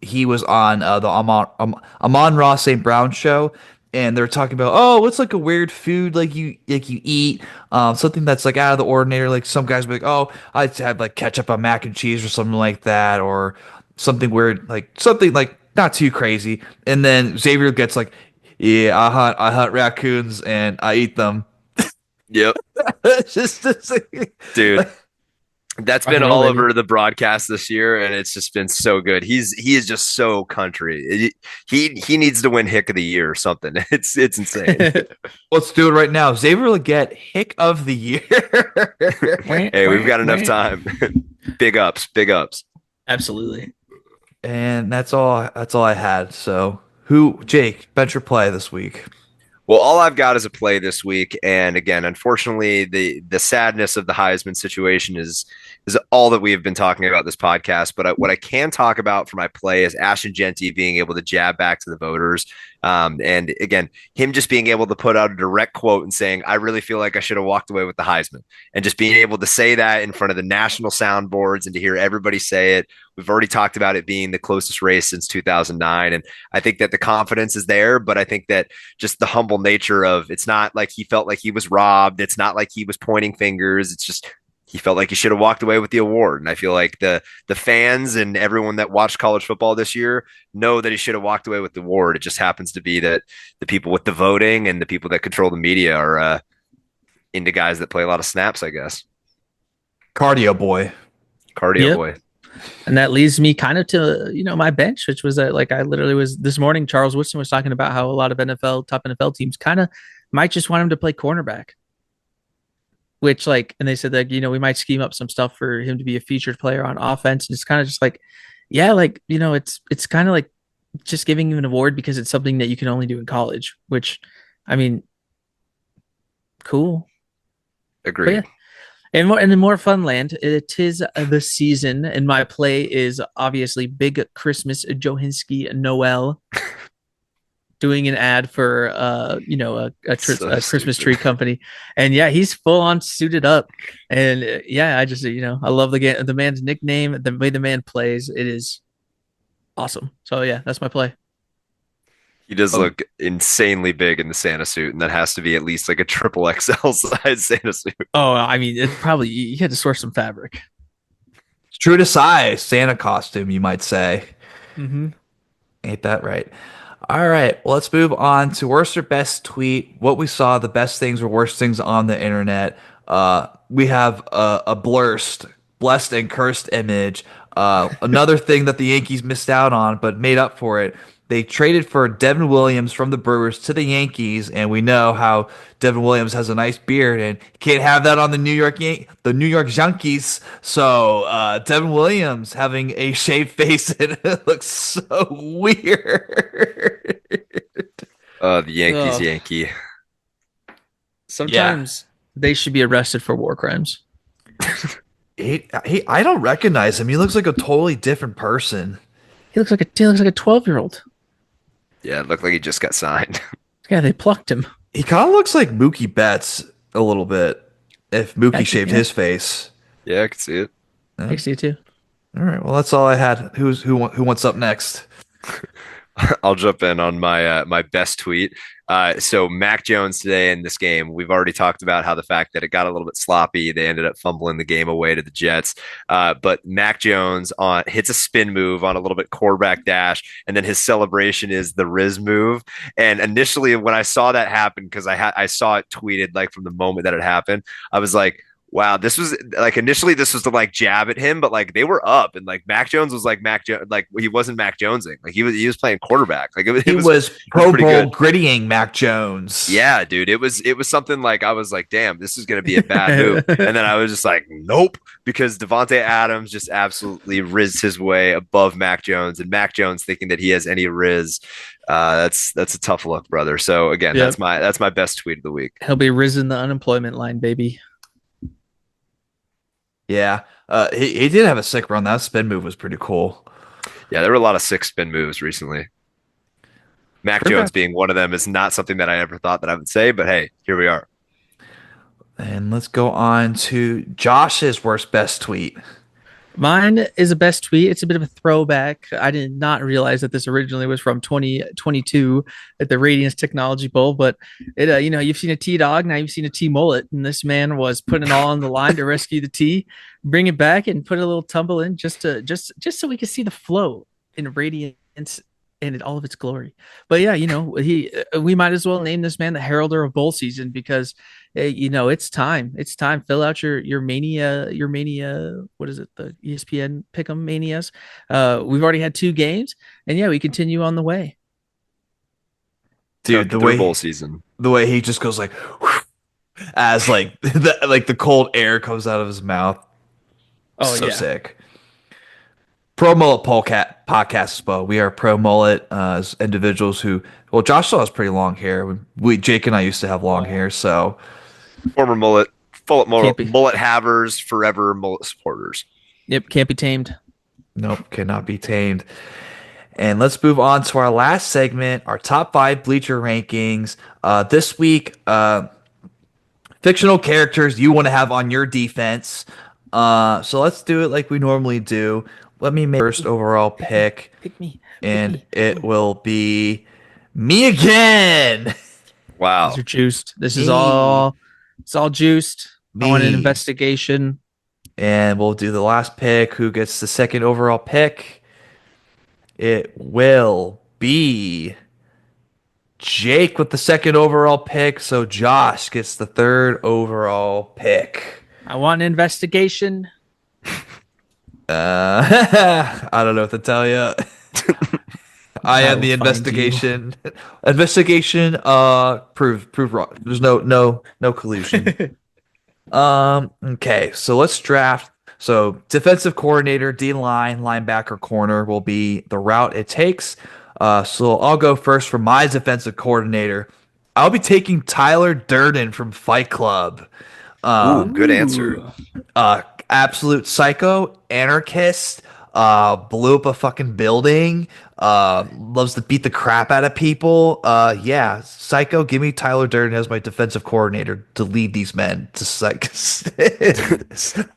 He was on the Amon-Ra St. Brown show, and they're talking about, oh, what's like a weird food like you eat, something that's like out of the ordinary. Like some guys be like, oh, I'd have like ketchup on mac and cheese or something like that, or something weird, like something like not too crazy. And then Xavier gets like, yeah, I hunt raccoons and I eat them. Yep, it's like, dude. That's I been know, all baby. over the broadcast this year, and it's just been so good. He is just so country. He needs to win Hick of the Year or something. It's insane. let's do it right now. Xavier Legette, Hick of the Year. Hey, we've got enough time. Big ups, big ups. Absolutely. And that's all. That's all I had. So, Jake, bench or play this week? Well, all I've got is a play this week, and again, unfortunately, the sadness of the Heisman situation is all that we have been talking about this podcast. But what I can talk about for my play is Ashton Jeanty being able to jab back to the voters, and again, him just being able to put out a direct quote and saying, "I really feel like I should have walked away with the Heisman," and just being able to say that in front of the national soundboards and to hear everybody say it. We've already talked about it being the closest race since 2009, and I think that the confidence is there, but I think that just the humble nature of it's not like he felt like he was robbed. It's not like he was pointing fingers. It's just he felt like he should have walked away with the award. And I feel like the fans and everyone that watched college football this year know that he should have walked away with the award. It just happens to be that the people with the voting and the people that control the media are into guys that play a lot of snaps, I guess. Cardio boy. Cardio Yep. boy. And that leads me kind of to, my bench, which was like I literally was this morning. Charles Woodson was talking about how a lot of top NFL teams kind of might just want him to play cornerback, which and they said that, we might scheme up some stuff for him to be a featured player on offense. And it's kind of just like, yeah, it's kind of like just giving him an award because it's something that you can only do in college, which, I mean, cool. But Agreed. yeah. And more in more fun land, it is the season, and my play is obviously Big Christmas Johinski Noel doing an ad for a So Christmas stupid. tree company, and yeah, he's full on suited up, and yeah, I just I love the man's nickname, the way the man plays, it is awesome. So yeah, that's my play. He does Oh, look insanely big in the Santa suit, and that has to be at least like a triple XL size Santa suit. Oh, I mean, it probably you had to source some fabric. true to size, Santa costume, you might say. Mm-hmm. Ain't that right? All right, well, let's move on to worst or best tweet. What we saw, the best things or worst things on the internet. We have a blessed and cursed image. Another thing that the Yankees missed out on, but made up for it. They traded for Devin Williams from the Brewers to the Yankees, and we know how Devin Williams has a nice beard, and you can't have that on the the New York Yankees. So Devin Williams having a shaved face, and it looks so weird. The Yankees, Oh, Yankee. sometimes they should be arrested for war crimes. I don't recognize him. He looks like a totally different person. He looks like a 12-year-old. Yeah, it looked like he just got signed. Yeah, they plucked him. He kind of looks like Mookie Betts a little bit. If Mookie shaved Yeah, his face. Yeah, I can see it. I can see it too. All right. Well, that's all I had. Who wants up next? I'll jump in on my best tweet. So Mac Jones today in this game, we've already talked about how the fact that it got a little bit sloppy, they ended up fumbling the game away to the Jets. But Mac Jones hits a spin move on a little bit quarterback dash, and then his celebration is the Riz move. And initially, when I saw that happen, because I saw it tweeted like from the moment that it happened, I was like, wow, this was like initially this was to like jab at him, but like they were up and like Mac Jones was like Mac Jones, like he wasn't Mac Jonesing, like he was playing quarterback, like He it was was Pro pretty Bowl good. grittying Mac Jones. Yeah, dude, it was something like I was like, damn, this is gonna be a bad move, and then I was just like, nope, because Devonte Adams just absolutely rizzed his way above Mac Jones, and Mac Jones thinking that he has any riz, that's a tough look, brother. So again, Yep. that's my best tweet of the week. He'll be risen the unemployment line, baby. Yeah. He did have a sick run. That spin move was pretty cool. Yeah, there were a lot of six spin moves recently. Mac Jones Perfect. being one of them is not something that I ever thought that I would say, but hey, here we are. And let's go on to Josh's worst best tweet. Mine is a best tweet. It's a bit of a throwback. I did not realize that this originally was from 2022 at the Radiance Technology Bowl, but you've seen a T dog, now you've seen a T mullet, and this man was putting it all on the line to rescue the T, bring it back, and put a little tumble in just so we could see the flow in Radiance and in all of its glory. But yeah, we might as well name this man the heralder of bowl season because it's time. It's time. Fill out your mania. What is it? The ESPN Pick'em manias. We've already had 2 games, and yeah, we continue on the way. Dude, Through bowl season. the way he just goes like as like the cold air comes out of his mouth. Oh So yeah, sick. Pro Mullet Podcast, but we are pro mullet as individuals who, well, Josh still has pretty long hair. Jake and I used to have long hair, so Former mullet, full Can't be. mullet havers, forever mullet supporters. Yep, can't be tamed. nope, cannot be tamed. And let's move on to our last segment, our top 5 bleacher rankings. This week, fictional characters you want to have on your defense. So let's do it like we normally do. Let me make first overall pick, Pick me. and it will be me again. Wow. These are juiced. This is Me. all. It's all juiced. I want an Me. investigation. And we'll do the last pick. Who gets the second overall pick? It will be Jake with the second overall pick. So Josh gets the third overall pick. I want an investigation. I don't know what to tell you. I am the will find investigation. Investigation. Prove wrong. There's no collusion. Okay. So let's draft. So defensive coordinator, D line, linebacker, corner will be the route it takes. So I'll go first for my defensive coordinator. I'll be taking Tyler Durden from Fight Club. Ooh, Um, good answer. Ooh. Absolute psycho, anarchist, blew up a fucking building, loves to beat the crap out of people. Yeah, psycho, give me Tyler Durden as my defensive coordinator to lead these men to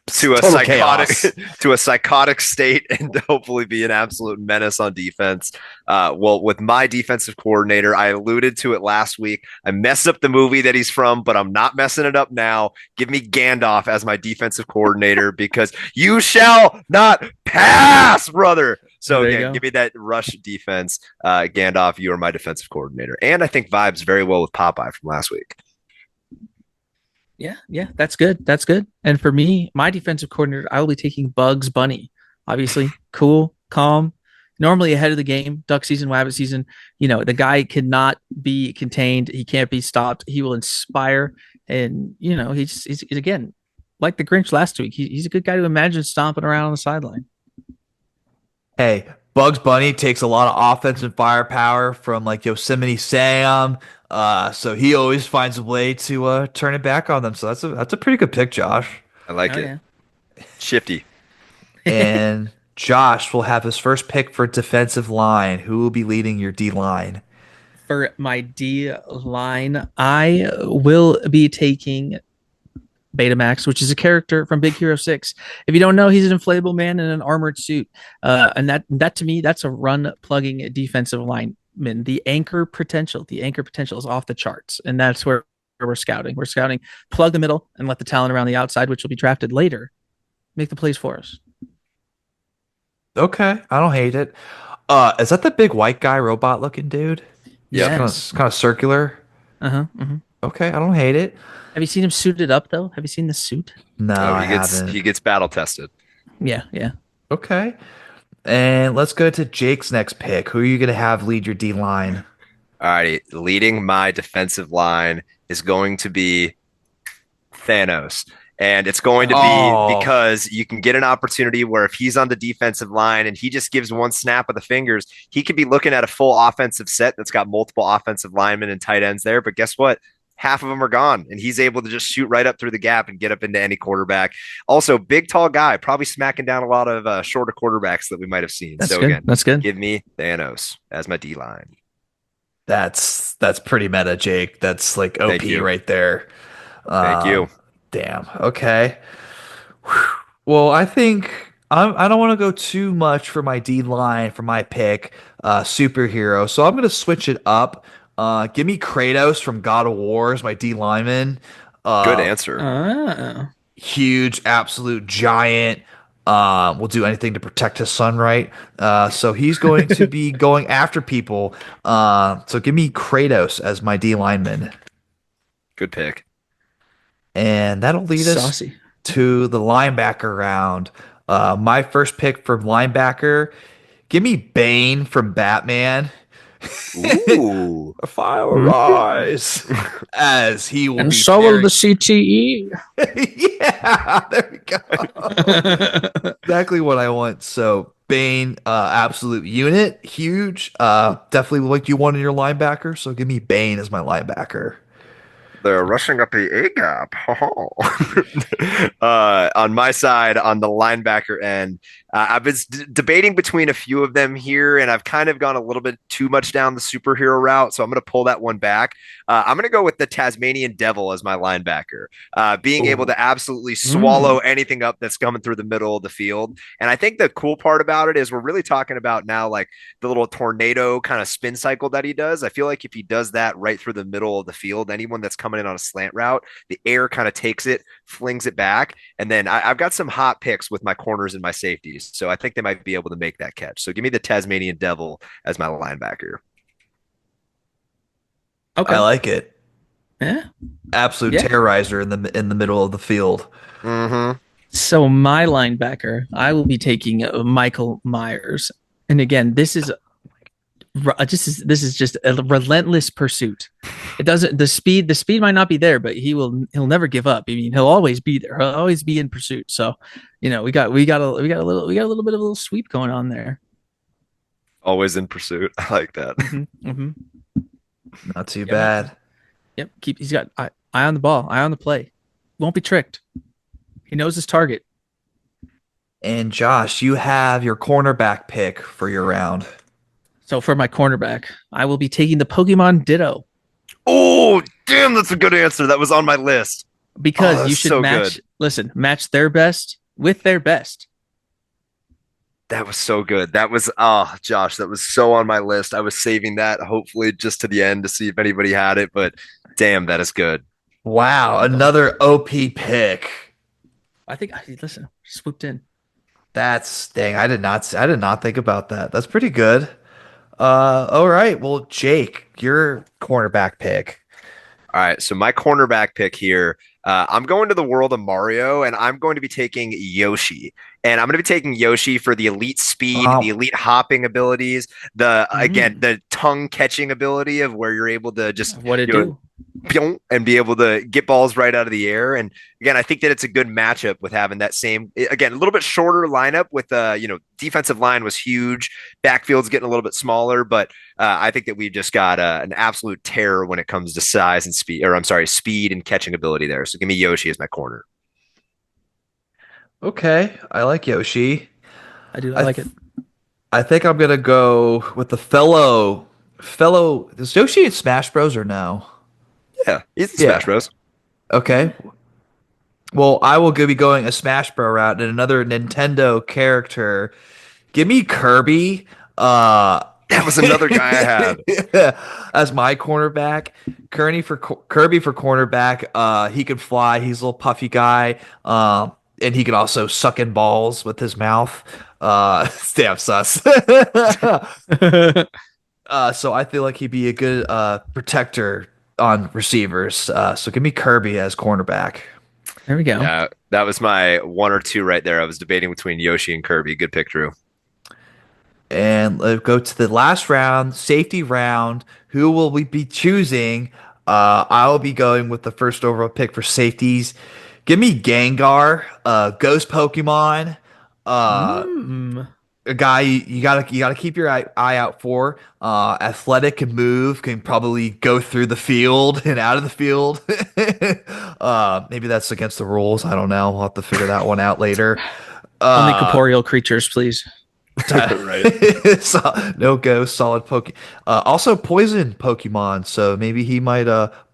To a total psychotic chaos. to a psychotic state and hopefully be an absolute menace on defense. Well, with my defensive coordinator, I alluded to it last week. I messed up the movie that he's from, but I'm not messing it up now. Give me Gandalf as my defensive coordinator because you shall not pass, brother. So There you again, go. give me that rush defense. Gandalf, you are my defensive coordinator. And I think vibes very well with Popeye from last week. Yeah, that's good. That's good. And for me, my defensive coordinator, I will be taking Bugs Bunny. Obviously, cool, calm, normally ahead of the game, duck season, rabbit season. The guy cannot be contained. He can't be stopped. He will inspire. And, he's again, like the Grinch last week, he's a good guy to imagine stomping around on the sideline. Hey, Bugs Bunny takes a lot of offensive firepower from like Yosemite Sam. So he always finds a way to turn it back on them. So that's a pretty good pick, Josh. I like Oh, it. yeah. Shifty. And Josh will have his first pick for defensive line. Who will be leading your D line? For my D line, I will be taking Betamax, which is a character from Big Hero 6. If you don't know, he's an inflatable man in an armored suit. And that to me, that's a run plugging defensive lineman. The anchor potential is off the charts. And that's where we're scouting. We're scouting, plug the middle and let the talent around the outside, which will be drafted later, make the plays for us. Okay, I don't hate it. Is that the big white guy, robot looking dude? Yep. Yes. Kind of circular. Uh-huh. Uh-huh. Okay, I don't hate it. Have you seen him suited up though? Have you seen the suit? No, Oh, I he gets haven't. he gets battle tested. Yeah, yeah. Okay. And let's go to Jake's next pick. Who are you going to have lead your D line? All right, leading my defensive line is going to be Thanos. And it's going to be Oh. because you can get an opportunity where if he's on the defensive line and he just gives one snap of the fingers, he could be looking at a full offensive set that's got multiple offensive linemen and tight ends there. But guess what? Half of them are gone, and he's able to just shoot right up through the gap and get up into any quarterback. Also, big, tall guy, probably smacking down a lot of shorter quarterbacks that we might have seen. That's So good. again, That's good. give me Thanos as my D line. That's pretty meta, Jake. That's like Thank OP you. right there. Thank you. Damn. Okay. Whew. Well, I think I don't want to go too much for my D line for my pick, superhero. So I'm gonna switch it up. Give me Kratos from God of War as my D lineman. Good Uh, answer. Huge, absolute giant. Will do anything to protect his son, right? So he's going to be going after people. So give me Kratos as my D lineman. Good pick. And that'll lead us Saucy. to the linebacker round. My first pick for linebacker, give me Bane from Batman. Ooh. Fire rise as he will And be so will very- the CTE. yeah, there we go. Exactly what I want. So Bane, absolute unit, huge. Definitely like you want in your linebacker. So give me Bane as my linebacker. They're rushing up the A gap. On my side, on the linebacker end, I've been debating between a few of them here, and I've kind of gone a little bit too much down the superhero route, so I'm going to pull that one back. I'm going to go with the Tasmanian Devil as my linebacker, being able to absolutely swallow anything up that's coming through the middle of the field. And I think the cool part about it is we're really talking about now like the little tornado kind of spin cycle that he does. I feel like if he does that right through the middle of the field, anyone that's coming in on a slant route, the air kind of takes it, flings it back. And then I've got some hot picks with my corners and my safeties. So I think they might be able to make that catch. So give me the Tasmanian Devil as my linebacker. Okay. I like it. Yeah. Absolute Yeah. terrorizer in the middle of the field. Mm-hmm. So my linebacker, I will be taking Michael Myers. And again, this is just a relentless pursuit. It doesn't the speed might not be there, but he'll never give up. I mean, he'll always be there. He'll always be in pursuit. So, we got a little bit of a little sweep going on there. Always in pursuit. I like that. Hmm. Not too Yeah, man. bad. Yep. He's got eye on the ball, eye on the play. Won't be tricked. He knows his target. And Josh, you have your cornerback pick for your round. So for my cornerback, I will be taking the Pokemon Ditto Oh, damn, that's a good answer. That was on my list. Oh, because you that's should so match. good. Listen, match their best with their best. That was so good. That was Josh, that was so on my list. I was saving that hopefully just to the end to see if anybody had it, but damn, that is good. Wow, another OP pick. I think. Listen, swooped in. That's dang. I did not think about that. That's pretty good. All right. Well, Jake, your cornerback pick. All right, so my cornerback pick here, I'm going to the world of Mario, and I'm going to be taking Yoshi. And I'm going to be taking Yoshi for the elite speed, the Um, elite hopping abilities, the again Mm, the tongue catching ability of where you're able to just what it you know do? and be able to get balls right out of the air. And again, I think that it's a good matchup with having that same, again, a little bit shorter lineup with, defensive line was huge. Backfield's getting a little bit smaller, but I think that we've just got an absolute terror when it comes to size and speed, or I'm sorry, speed and catching ability there. So give me Yoshi as my corner. okay, I like Yoshi. I do. I I like th- it. I think I'm gonna go with the fellow. Is Yoshi in Smash Bros or no? Yeah, he's in Smash Yeah. Bros. Okay. Well, I will be going a Smash Bro route and another Nintendo character. Give me Kirby. Uh, That was another guy I had. as my cornerback. Kirby for cornerback. He can fly. He's a little puffy guy. And he can also suck in balls with his mouth. Damn sus. So I feel like he'd be a good protector on receivers. So give me Kirby as cornerback. There we go. Yeah, that was my one or two right there. I was debating between Yoshi and Kirby. Good pick, Drew. And let's go to the last round, safety round. Who will we be choosing? I will be going with the first overall pick for safeties. Give me Gengar, Ghost Pokemon, uh, Mm. a guy you gotta keep your eye out for. Athletic, can move, can probably go through the field and out of the field. Maybe that's against the rules. I don't know. We'll have to figure that one out later. Only Uh, corporeal creatures, please. Right. No ghost, solid poke. Also poison Pokemon, so maybe he might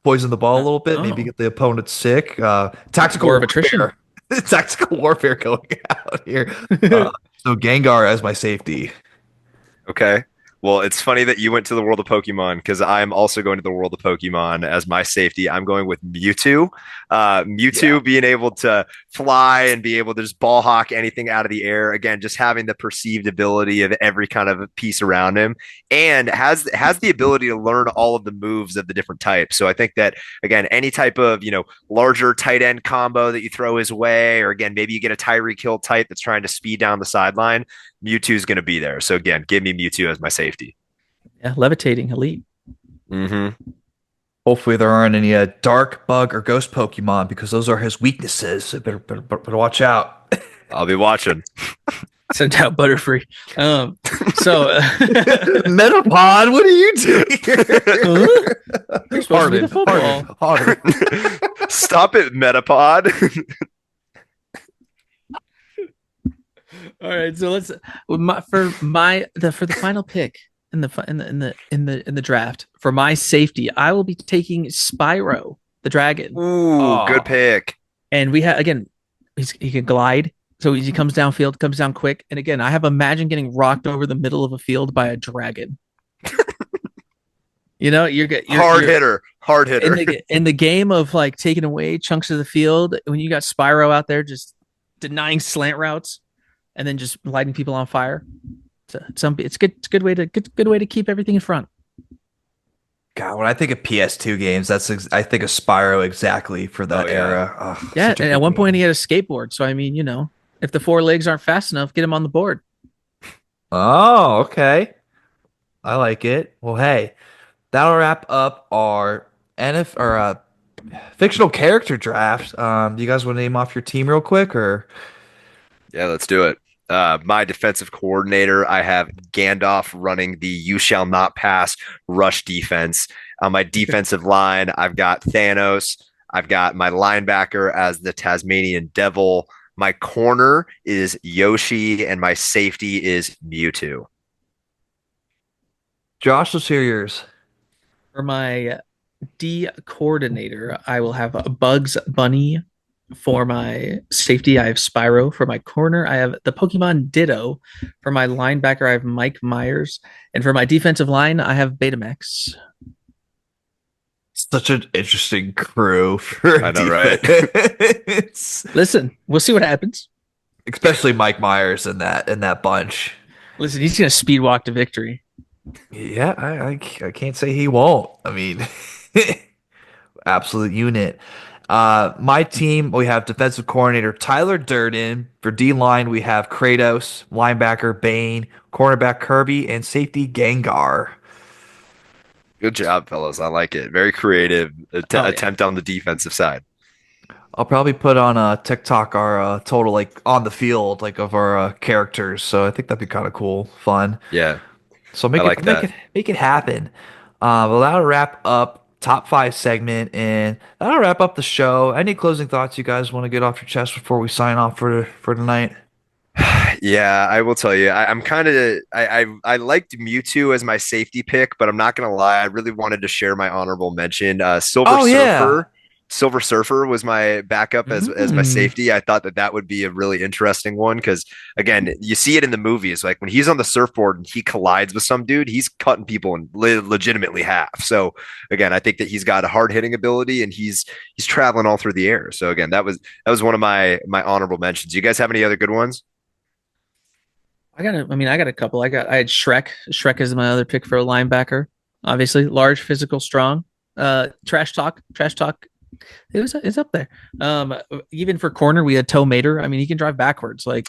poison the ball a little bit, maybe Oh, get the opponent sick. Tactical war of attrition. warfare. Tactical warfare going out here. So Gengar as my safety. Okay. Well, it's funny that you went to the world of Pokemon because I'm also going to the world of Pokemon as my safety. I'm going with Mewtwo. Yeah. Mewtwo being able to fly and be able to just ball hawk anything out of the air. Again, just having the perceived ability of every kind of piece around him, and has the ability to learn all of the moves of the different types. So I think that again, any type of larger tight end combo that you throw his way, or again maybe you get a Tyreek Hill type that's trying to speed down the sideline. Mewtwo's going to be there. So again, give me Mewtwo as my safety. Yeah, levitating elite. Mm-hmm. Hopefully there aren't any dark bug or ghost Pokemon because those are his weaknesses. So better watch out. I'll be watching. Sent out Butterfree. So Metapod, what are you doing? You're supposed to be the football. Harden. Stop it, Metapod. All right, so let's for the final pick in the draft for my safety, I will be taking Spyro the dragon, Ooh, good pick. and we have again he can glide, so he comes downfield, comes down quick, and again I have Imagine getting rocked over the middle of a field by a dragon. Hard hitter. Hard hitter. In the game of like taking away chunks of the field when you got Spyro out there just denying slant routes and then just lighting people on fire. It's good. It's a good way to keep everything in front. God, when I think of PS2 games, I think of Spyro exactly for that Oh, yeah. era. Oh, Yeah, such a and good at one point game. he had a skateboard. So I mean, if the four legs aren't fast enough, get him on the board. Oh, okay. I like it. Well, hey, that'll wrap up our NF or fictional character draft. Do you guys want to name off your team real quick, or Yeah, let's do it. My defensive coordinator, I have Gandalf running the "You shall not pass" rush defense. On my defensive line, I've got Thanos. I've got my linebacker as the Tasmanian Devil. My corner is Yoshi, and my safety is Mewtwo. Josh, let's hear yours. For my D coordinator, I will have Bugs Bunny. For my safety, I have Spyro. For my corner, I have the Pokemon Ditto. For my linebacker, I have Mike Myers. And for my defensive line, I have Betamax. Such an interesting crew for I know, right? Listen, we'll see what happens. Especially Mike Myers in that bunch. Listen, he's going to speed walk to victory. Yeah, I can't say he won't. I mean, absolute unit. My team, we have defensive coordinator Tyler Durden. For D line, we have Kratos, linebacker Bane, cornerback Kirby, and safety Gengar. Good job, fellas. I like it. Very creative attempt on the defensive side. I'll probably put on TikTok our total like on the field like of our characters. So I think that'd be kind of cool, fun. Yeah, So I like that. make it happen. Well, that'll wrap up top 5 segment, and that'll wrap up the show. Any closing thoughts you guys want to get off your chest before we sign off for tonight? Yeah, I will tell you. I'm kind of I liked Mewtwo as my safety pick, but I'm not gonna lie. I really wanted to share my honorable mention. Silver Oh yeah. Surfer. Silver Surfer was my backup as my Mm. safety. I thought that would be a really interesting one because again, you see it in the movies. Like when he's on the surfboard and he collides with some dude, he's cutting people in legitimately half. So again, I think that he's got a hard hitting ability and he's traveling all through the air. So again, that was one of my honorable mentions. You guys have any other good ones? I got a couple. I had Shrek. Shrek is my other pick for a linebacker. Obviously, large, physical, strong. Trash talk. It's up there. Even for corner, we had Toe Mater. I mean, he can drive backwards. Like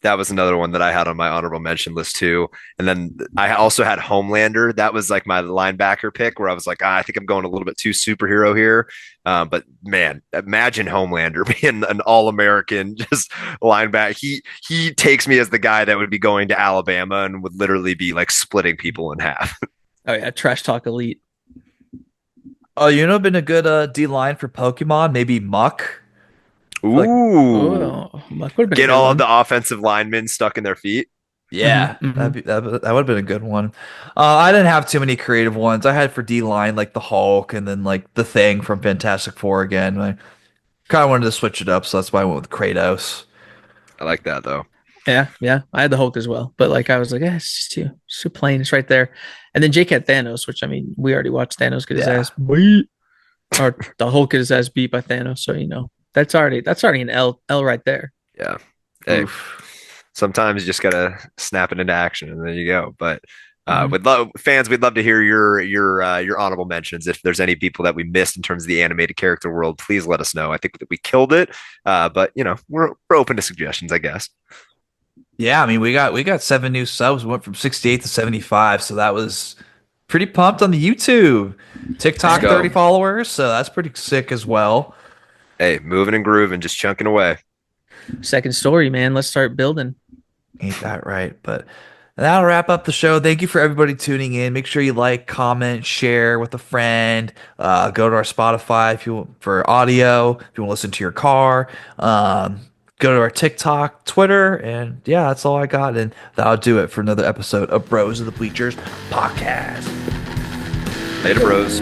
That was another one that I had on my honorable mention list too. And then I also had Homelander. That was like my linebacker pick where I was like, I think I'm going a little bit too superhero here. But man, imagine Homelander being an all-American just linebacker. He takes me as the guy that would be going to Alabama and would literally be like splitting people in half. oh yeah, trash talk elite. Oh, you know, been a good D line for Pokemon. Maybe Muck. Ooh. Oh, that would've been a Get good all one. of the offensive linemen stuck in their feet. Yeah, Mhm, mhm. that would have been a good one. I didn't have too many creative ones. I had for D line like the Hulk and then like the Thing from Fantastic Four again. I kind of wanted to switch it up, so that's why I went with Kratos. I like that though. Yeah. I had the Hulk as well, but like I was like, it's just too plain. It's right there. And then Jake had Thanos, which I mean, we already watched Thanos get his Yeah. ass beat, or the Hulk get his ass beat by Thanos. So that's already an L right there. Yeah. Hey, Oof. sometimes you just gotta snap it into action and there you go. But Mhm. we'd love to hear your honorable mentions. If there's any people that we missed in terms of the animated character world, please let us know. I think that we killed it. But we're open to suggestions, I guess. Yeah, I mean we got 7 new subs. We went from 68 to 75, so that was pretty pumped on the YouTube. TikTok Let's go. 30 followers, so that's pretty sick as well. Hey, moving and grooving, just chunking away. Second story, man. Let's start building. Ain't that right? But that'll wrap up the show. Thank you for everybody tuning in. Make sure you like, comment, share with a friend. Go to our Spotify if you for audio. If you want to listen to your car. Go to our TikTok, Twitter, and yeah, that's all I got. And that'll do it for another episode of Bros of the Bleachers podcast. Later, bros.